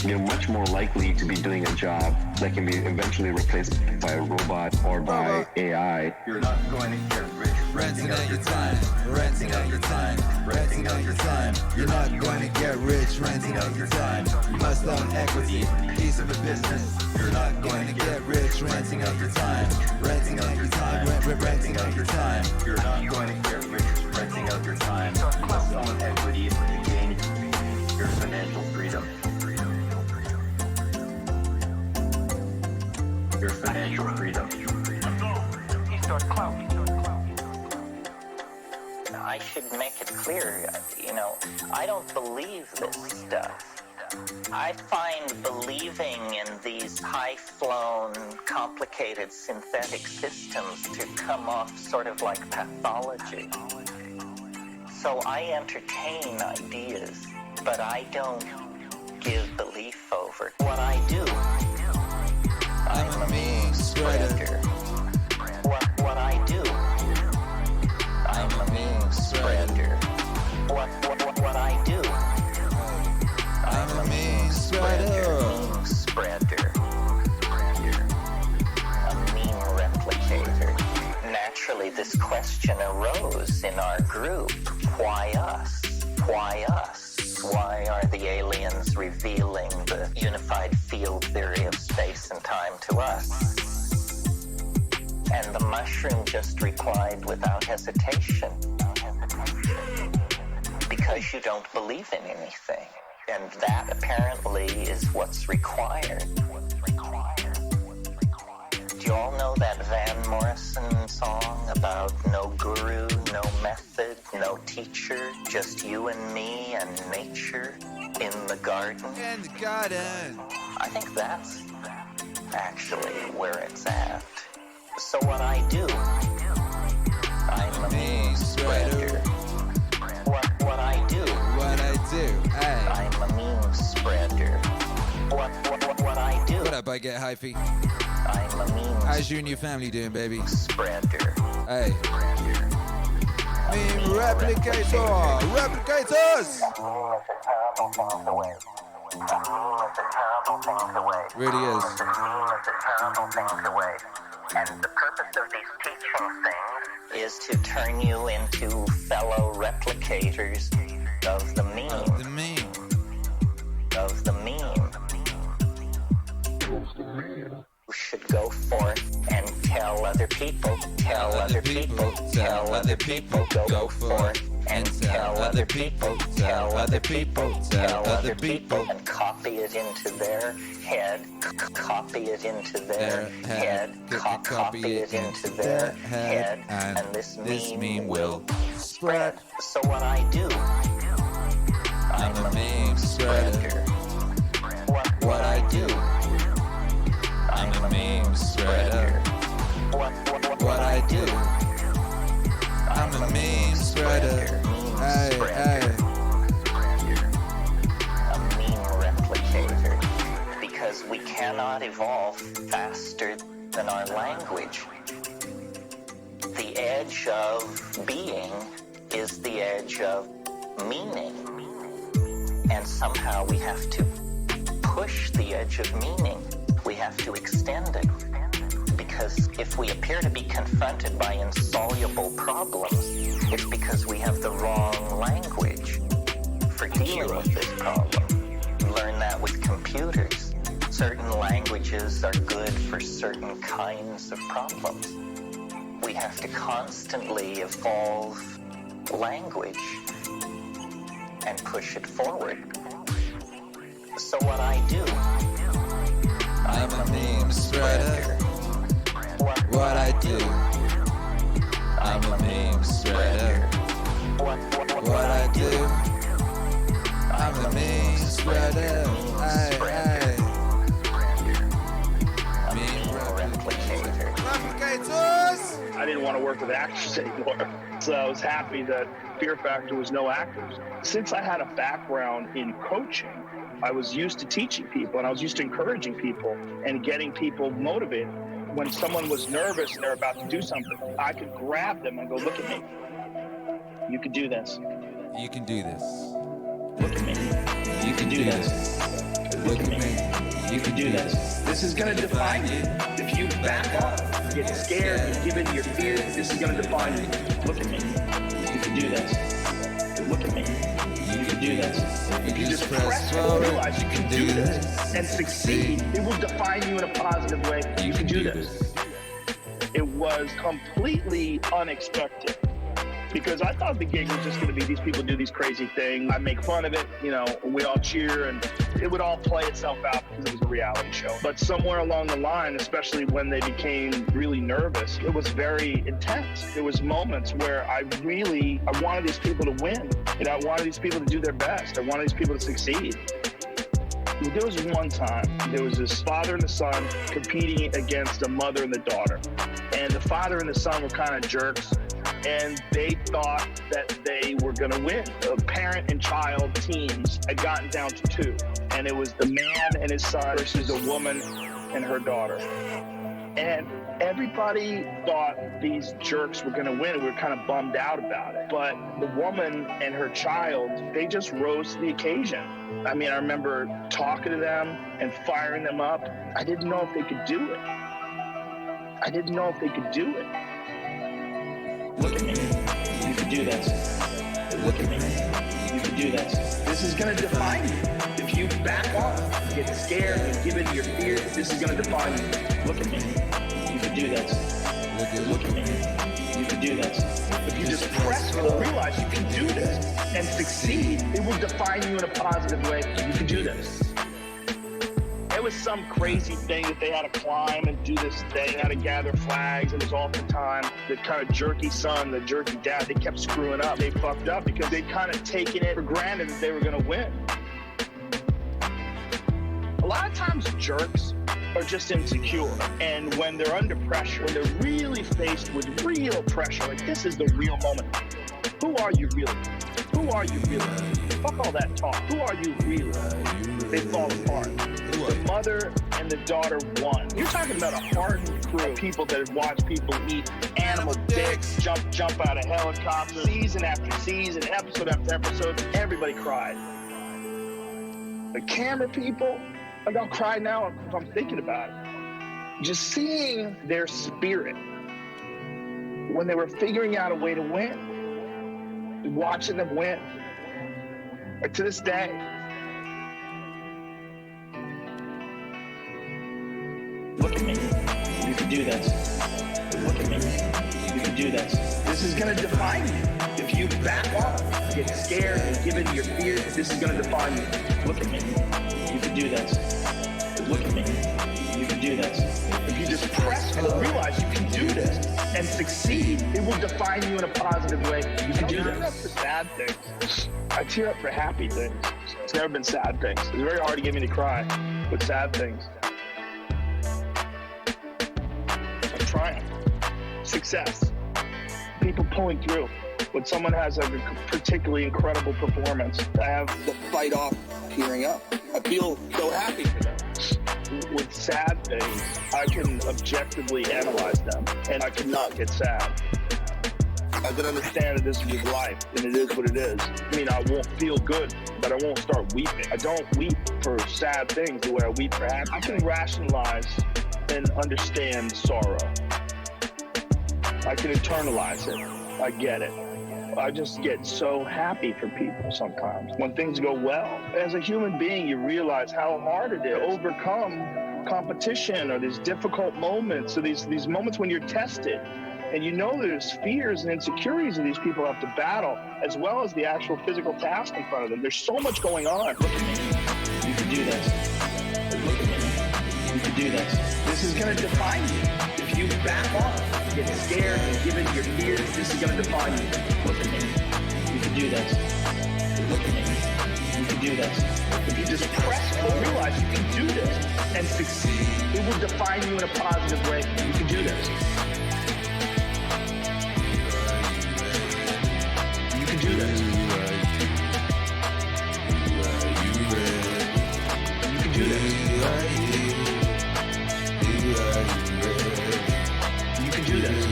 You're much more likely to be doing a job that can be eventually replaced by a robot or by AI. You're not going to get rich renting out your time, renting out your time, renting out your time. You're not going to get rich renting out your time. You must own equity, piece of a business. You're not going to get rich renting out your time, renting out your time, renting out your time. You're not going to get rich renting out your time. You must own equity to gain your financial freedom. Your financial freedom. I should make it clear, I don't believe this stuff. I find believing in these high-flown, complicated synthetic systems to come off sort of like pathology. So I entertain ideas, but I don't give belief over. What I do, I'm a mean spreader. What I do, question arose in our group, why us? Why us? Why are the aliens revealing the unified field theory of space and time to us? And the mushroom just replied without hesitation. Because you don't believe in anything. And that apparently is what's required. Do you all know that Van Morrison song about no guru, no method, no teacher, just you and me and nature in the garden? In the garden. I think that's actually where it's at. So what I do, I'm a meme spreader. What I do, hey. I'm a meme spreader. What I do. What up, I get hyphy? I'm a meme. How's you and your family doing, baby? Spreader. Hey. Meme replicator. Replicators. Really is. And the purpose of these teaching things is to turn you into fellow replicators of the meme. Of the meme. Of the meme. You should go forth and tell other people, tell other people, tell other people, go forth and tell other people, tell other people, tell other people, and copy it into their head, copy it into their head, copy it into their head, and this meme will spread. So what I do, I'm a meme spreader. What I do, I'm a meme spreader. What I do, I'm a meme spreader. Hey, hey. A meme replicator. Because we cannot evolve faster than our language. The edge of being is the edge of meaning. And somehow we have to push the edge of meaning. We have to extend it. Because if we appear to be confronted by insoluble problems, it's because we have the wrong language for dealing with this problem. You learn that with computers. Certain languages are good for certain kinds of problems. We have to constantly evolve language and push it forward. So what I do, I'm a meme spreader. What I do, I'm a meme spreader. What I do, I'm a meme spreader. Hey, hey. Meme replicator. Replicators! I didn't want to work with actors anymore, so I was happy that Fear Factor was no actors. Since I had a background in coaching, I was used to teaching people, and I was used to encouraging people and getting people motivated. When someone was nervous and they're about to do something, I could grab them and go, look at me. You can do this. You can do this. Look at me. You can do this. Look at me. You can do this. This is going to define you. If you back up, get scared, and give in to your fear, this is going to define you. Look at me. You can do this. Look at me. You can do this. If you just press and realize you can do this and succeed, it will define you in a positive way. You can do this. It was completely unexpected because I thought the gig was just going to be these people do these crazy things. I make fun of it, you know, we all cheer and it would all play itself out because it was a reality show. But somewhere along the line, especially when they became really nervous, it was very intense. There was moments where I wanted these people to win. And I wanted these people to do their best. I wanted these people to succeed. There was one time, there was this father and the son competing against a mother and the daughter. And the father and the son were kind of jerks. And they thought that they were going to win. The parent and child teams had gotten down to 2. And it was the man and his son versus a woman and her daughter. And everybody thought these jerks were going to win. We were kind of bummed out about it. But the woman and her child, they just rose to the occasion. I mean, I remember talking to them and firing them up. I didn't know if they could do it. I didn't know if they could do it. Look at me. You can do this. Look at me. You can do this. This is going to define you. If you back off, get scared, and give in to your fear, this is going to define you. Look at me. You can do this. Look at me. You can do this. If you just press forward, realize you can do this and succeed, it will define you in a positive way. You can do this. It was some crazy thing that they had to climb and do this thing, had to gather flags, and it was all the time. The kind of jerky son, the jerky dad, they kept screwing up. They fucked up because they'd kind of taken it for granted that they were going to win. A lot of times jerks are just insecure, and when they're under pressure, when they're really faced with real pressure, like this is the real moment. Who are you really? Who are you really? Fuck all that talk. Who are you really? They fall apart. The mother and the daughter won. You're talking about a hardened crew of people that have watched people eat animal dicks, jump out of helicopters, season after season, episode after episode. Everybody cried. The camera people, like I'll cry now if I'm thinking about it. Just seeing their spirit when they were figuring out a way to win, watching them win. Like to this day. Look at me. You can do this. Look at me. You can do this. This is going to define you. If you back off, get scared, and give in to your fear, this is going to define you. Look at me. You can do this. Look at me. You can do this. If you just press forward, realize you can do this and succeed, it will define you in a positive way. You can do this. I tear up for sad things. I tear up for happy things. It's never been sad things. It's very hard to get me to cry with sad things. Triumph, success, people pulling through. When someone has a particularly incredible performance, I have the fight off tearing up. I feel so happy for them. With sad things, I can objectively analyze them, and I cannot get sad. I can understand that this is life, and it is what it is. I mean, I won't feel good, but I won't start weeping. I don't weep for sad things the way I weep for happy. I can rationalize and understand sorrow. I can internalize it. I get it. I just get so happy for people sometimes when things go well. As a human being, you realize how hard it is to overcome competition or these difficult moments or these moments when you're tested. And you know there's fears and insecurities that these people have to battle, as well as the actual physical task in front of them. There's so much going on. Look at me. You can do this. Look at me. You can do this. This is going to define you. If you back off, get scared, and give in to your fears, this is going to define you. Look at me. You can do this. Look at me. You can do this. If you just press forward, realize you can do this and succeed, it will define you in a positive way. You can do this. You can do this. You can do this. You can do this. You can do this.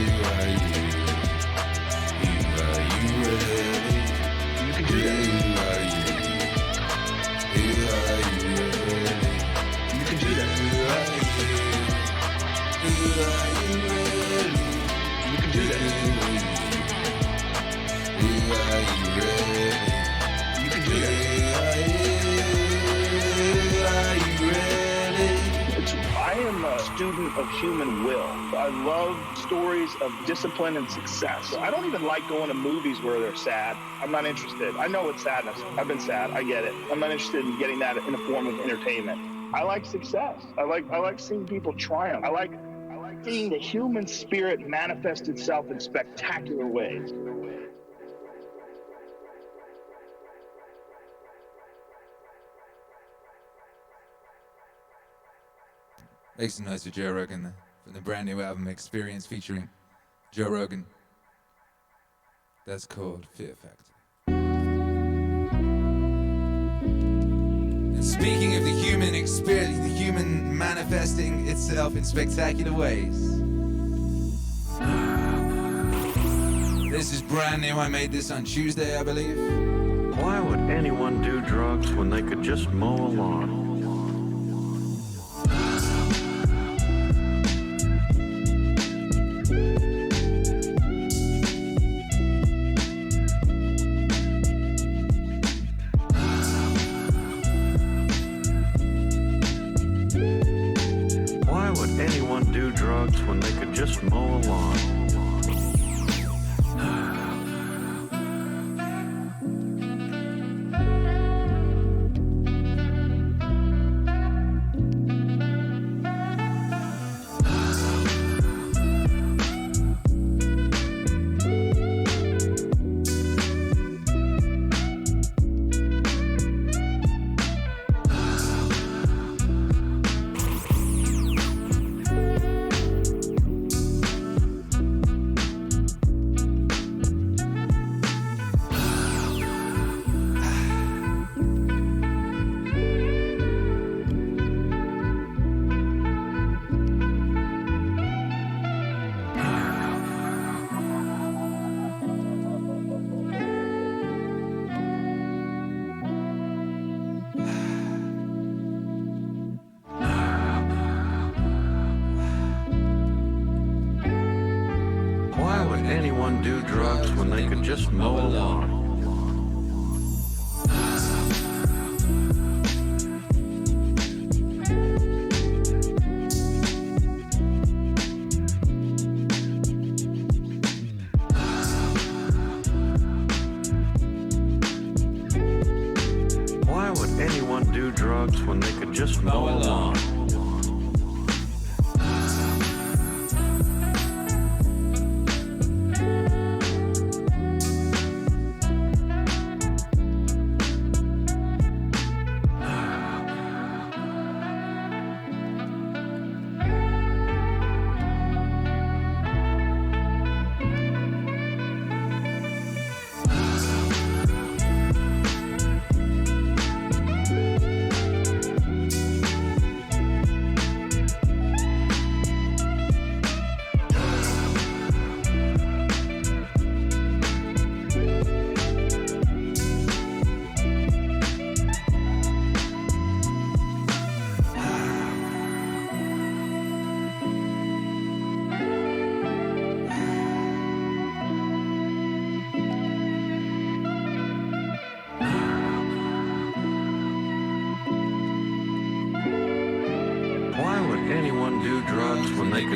You can do this. You can do this. You can do this. I am a student of human will. I love stories of discipline and success. I don't even like going to movies where they're sad. I'm not interested. I know it's sadness. I've been sad. I get it. I'm not interested in getting that in a form of entertainment. I like success. I like seeing people triumph. I like seeing the human spirit manifest itself in spectacular ways. Make some noise for Joe Rogan from the brand new album Experience featuring Joe Rogan. That's called Fear Factor. And speaking of the human experience, the human manifesting itself in spectacular ways. This is brand new. I made this on Tuesday, I believe. Why would anyone do drugs when they could just mow a lawn? when they could just mow a lawn. Just mow a lawn. Why would anyone do drugs when they could just mow a lawn?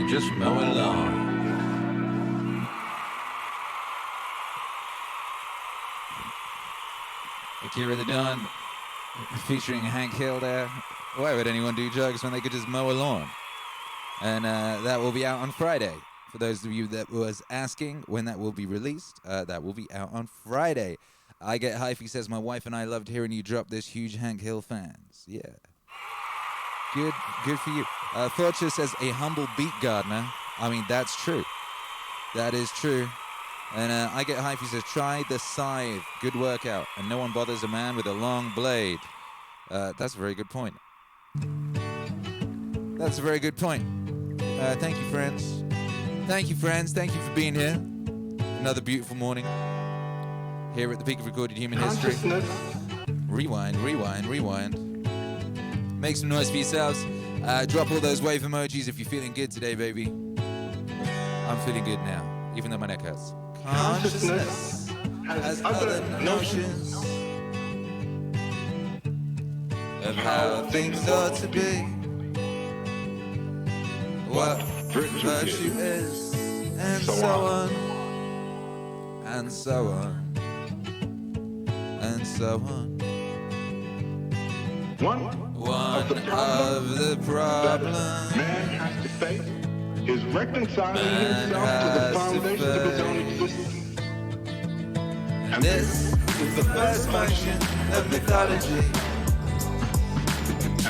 Just mow a lawn. Akira the Don, featuring Hank Hill there. Why would anyone do drugs when they could just mow a lawn? And that will be out on Friday. For those of you that was asking when that will be released, that will be out on Friday. I Get Hyphy says, my wife and I loved hearing you drop this. Huge Hank Hill fans. Yeah. Good for you. Fortune says, a humble beat gardener. I mean, that's true. That is true. And I Get Hyphy says, try the scythe. Good workout. And no one bothers a man with a long blade. That's a very good point. That's a very good point. Thank you, friends. Thank you, friends. Thank you for being here. Another beautiful morning here at the peak of recorded human history. Rewind. Make some noise for yourselves. Drop all those wave emojis if you're feeling good today, baby. I'm feeling good now, even though my neck hurts. Consciousness has other notions of how things ought to be. What virtue is, and so on, and so on, and so on. One of the problems man has to face is reconciling himself to the foundations of his own existence. And this is the first function of mythology.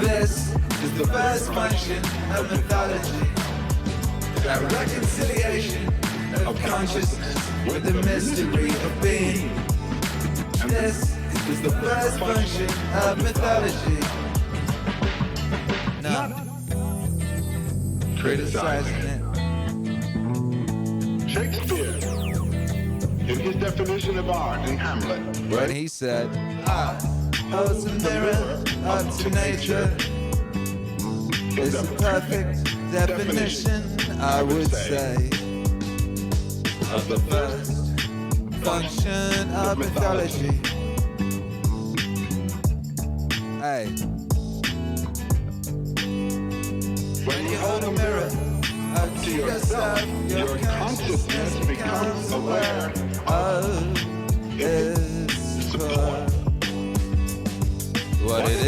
This is the first function of mythology. That reconciliation of consciousness with the mystery of being. This is the first function of mythology. Not criticizing it. Shakespeare, in his definition of art in Hamlet, when he said, art holds a mirror up to nature, is a perfect definition, I would say, of the first function of mythology. Hey. When you hold a mirror to yourself, your consciousness becomes aware of its support. What it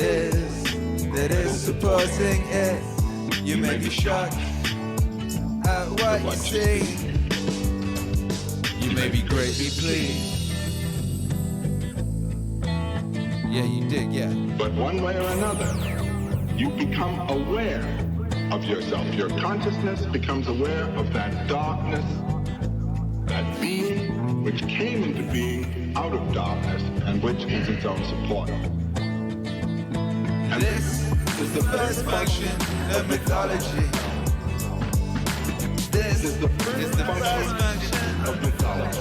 is that is supporting it. You may be shocked at what you see. You may be greatly pleased. Yeah, you did, yeah. But one way or another, you become aware of yourself. Your consciousness becomes aware of that darkness, that being which came into being out of darkness and which is its own support. And this is the first function of mythology. This is the first function of mythology.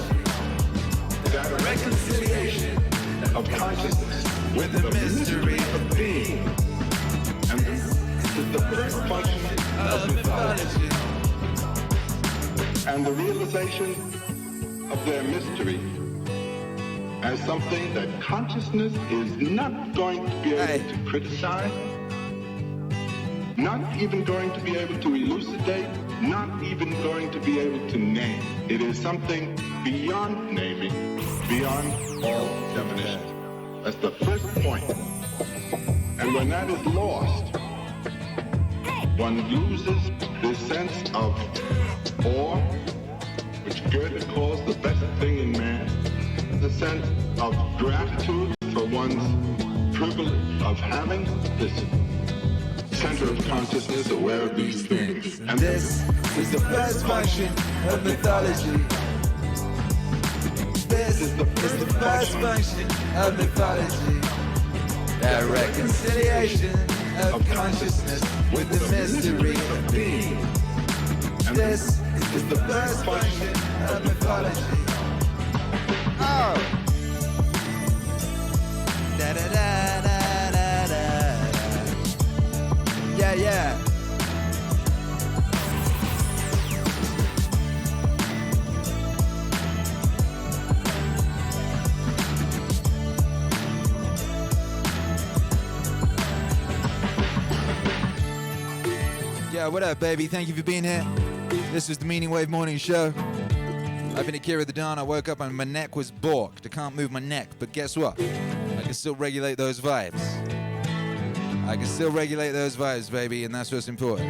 That reconciliation of consciousness with the mystery of being. And this is the first function of mythology. And the realization of their mystery as something that consciousness is not going to be able to criticize, not even going to be able to elucidate, not even going to be able to name. It is something beyond naming, beyond all definition. That's the first point. And when that is lost, one loses this sense of awe, which Goethe calls the best thing in man, the sense of gratitude for one's privilege of having this center of consciousness aware of these things. And this is the first function of mythology. This is the first function of mythology. That reconciliation of consciousness with the mystery of being. And this is the first function of mythology. Oh! Da da da da da da. Yeah, yeah. Yeah, what up, baby? Thank you for being here. This is the Meaningwave Morning Show. I've been Akira the Dawn. I woke up and my neck was borked. I can't move my neck, but guess what? I can still regulate those vibes. I can still regulate those vibes, baby, and that's what's important.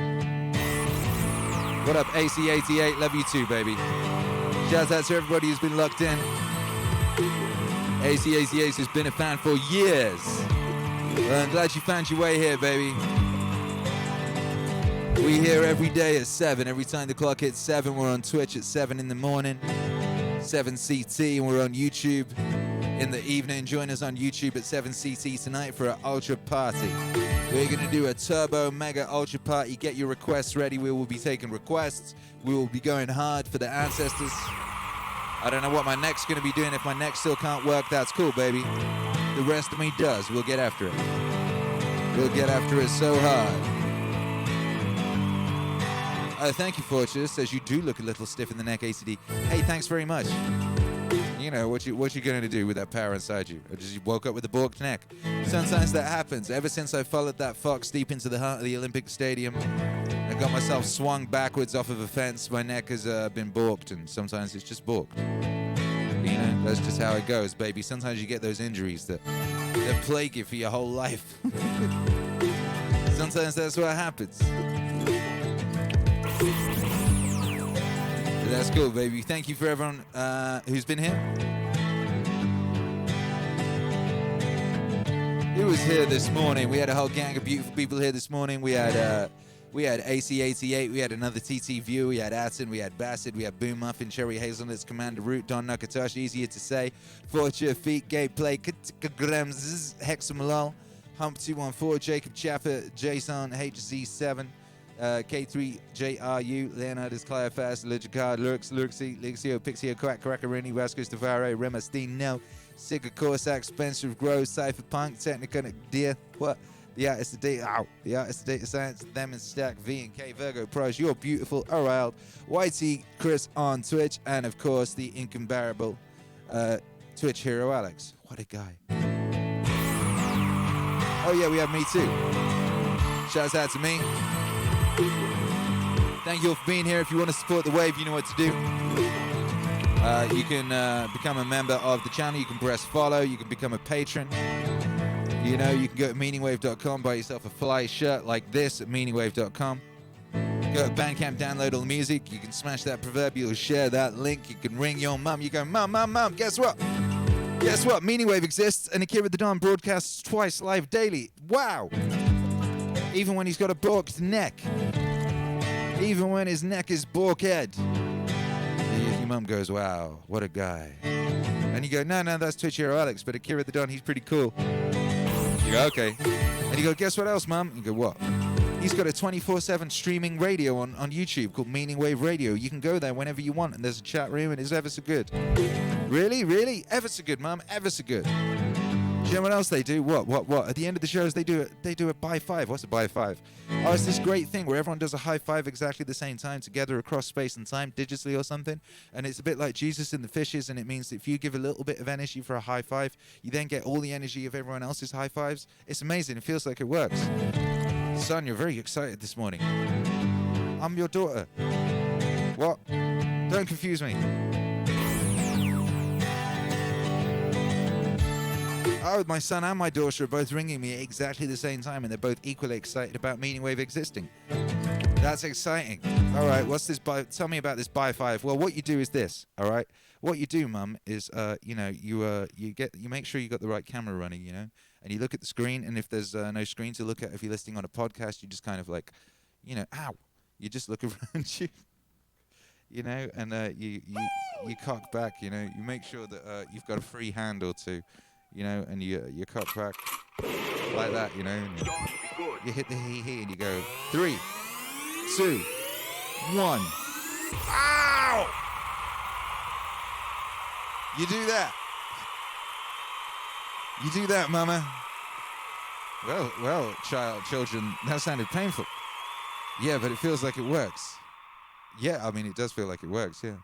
What up, AC88? Love you too, baby. Shout out to everybody who's been locked in. AC88 has been a fan for years. Well, I'm glad you found your way here, baby. We here every day at 7. Every time the clock hits 7, we're on Twitch at 7 in the morning, 7 CT, and we're on YouTube in the evening. Join us on YouTube at 7 CT tonight for an ultra party. We're going to do a turbo mega ultra party. Get your requests ready. We will be taking requests. We will be going hard for the ancestors. I don't know what my neck's going to be doing. If my neck still can't work, that's cool, baby. The rest of me does. We'll get after it. We'll get after it so hard. Thank you, Fortune. Says you do look a little stiff in the neck, ACD. Hey, thanks very much. You know, what you going to do with that power inside you? Or just you woke up with a borked neck? Sometimes that happens. Ever since I followed that fox deep into the heart of the Olympic Stadium, I got myself swung backwards off of a fence. My neck has been borked, and sometimes it's just borked. You know, that's just how it goes, baby. Sometimes you get those injuries that plague you for your whole life. Sometimes that's what happens. That's cool, baby. Thank you for everyone who's been here. Who was here this morning? We had a whole gang of beautiful people here this morning. We had AC88, we had another TT View, we had Atten, we had Bassett, we had Boom Muffin, Cherry Hazelnuts, Commander Root, Don Nakatosh, easier to say, Fortune, Feet, Gameplay, Grams, Hexamalol, Hump 214, Jacob Chaffer, Jason, HZ7, K3JRU, Leonardus, Cleophas, Legicard, Lurksy, Lixio, Pixio, Crackerini, Vasquez Tavare, Remastine, No, Sigga Corsac, Spencer of Groves, Cypherpunk, Technica, Dear, what? The Artist of Data, the Artist of Data Science, Them and Stack, V and K, Virgo Pros, You're Beautiful, Around, YT, Chris on Twitch, and of course, the incomparable Twitch hero Alex. What a guy. Oh yeah, we have me too. Shouts out to me. Thank you all for being here. If you want to support the wave, you know what to do. You can become a member of the channel. You can press follow. You can become a patron. You know, you can go to meaningwave.com, buy yourself a fly shirt like this at meaningwave.com. Go to Bandcamp, download all the music. You can smash that proverbial share that link. You can ring your mum. You go, mum, guess what? Guess what? Meaningwave exists, and Akira the Don broadcasts twice live daily. Wow! Even when he's got a borked neck. Even when his neck is BORKED. Your mum goes, wow, what a guy. And you go, no, that's Twitch Hero Alex, but Akira the Don, he's pretty cool. You go, okay. And you go, guess what else, mum? You go, what? He's got a 24/7 streaming radio on YouTube called Meaningwave Radio. You can go there whenever you want, and there's a chat room, and it's ever so good. Really? Ever so good, mum. Ever so good. Do you know what else they do? What? At the end of the shows, they do a by five. What's a by five? Oh, it's this great thing where everyone does a high five exactly the same time together across space and time, digitally or something. And it's a bit like Jesus and the fishes, and it means that if you give a little bit of energy for a high five, you then get all the energy of everyone else's high fives. It's amazing. It feels like it works. Son, you're very excited this morning. I'm your daughter. What? Don't confuse me. Oh, my son and my daughter are both ringing me at exactly the same time, and they're both equally excited about Meaningwave existing. That's exciting. All right, what's this? Tell me about this by five. Well, what you do is this. All right, what you do, Mum, is you make sure you got the right camera running, you know, and you look at the screen, and if there's no screen to look at, if you're listening on a podcast, you just kind of like, you know, ow, you just look around you. You know, and you cock back. You know, you make sure that you've got a free hand or two. You know, and you cock back like that, you know. And you hit the hee and you go 3, 2, 1. Ow! You do that. You do that, Mama. Well, children, that sounded painful. Yeah, but it feels like it works. Yeah, I mean, it does feel like it works, yeah.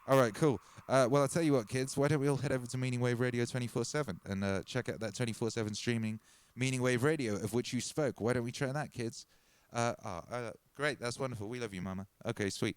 All right, cool. Well, I'll tell you what, kids. Why don't we all head over to Meaningwave Radio 24/7 and check out that 24/7 streaming Meaningwave Radio of which you spoke. Why don't we try that, kids? Great. That's wonderful. We love you, Mama. Okay, sweet.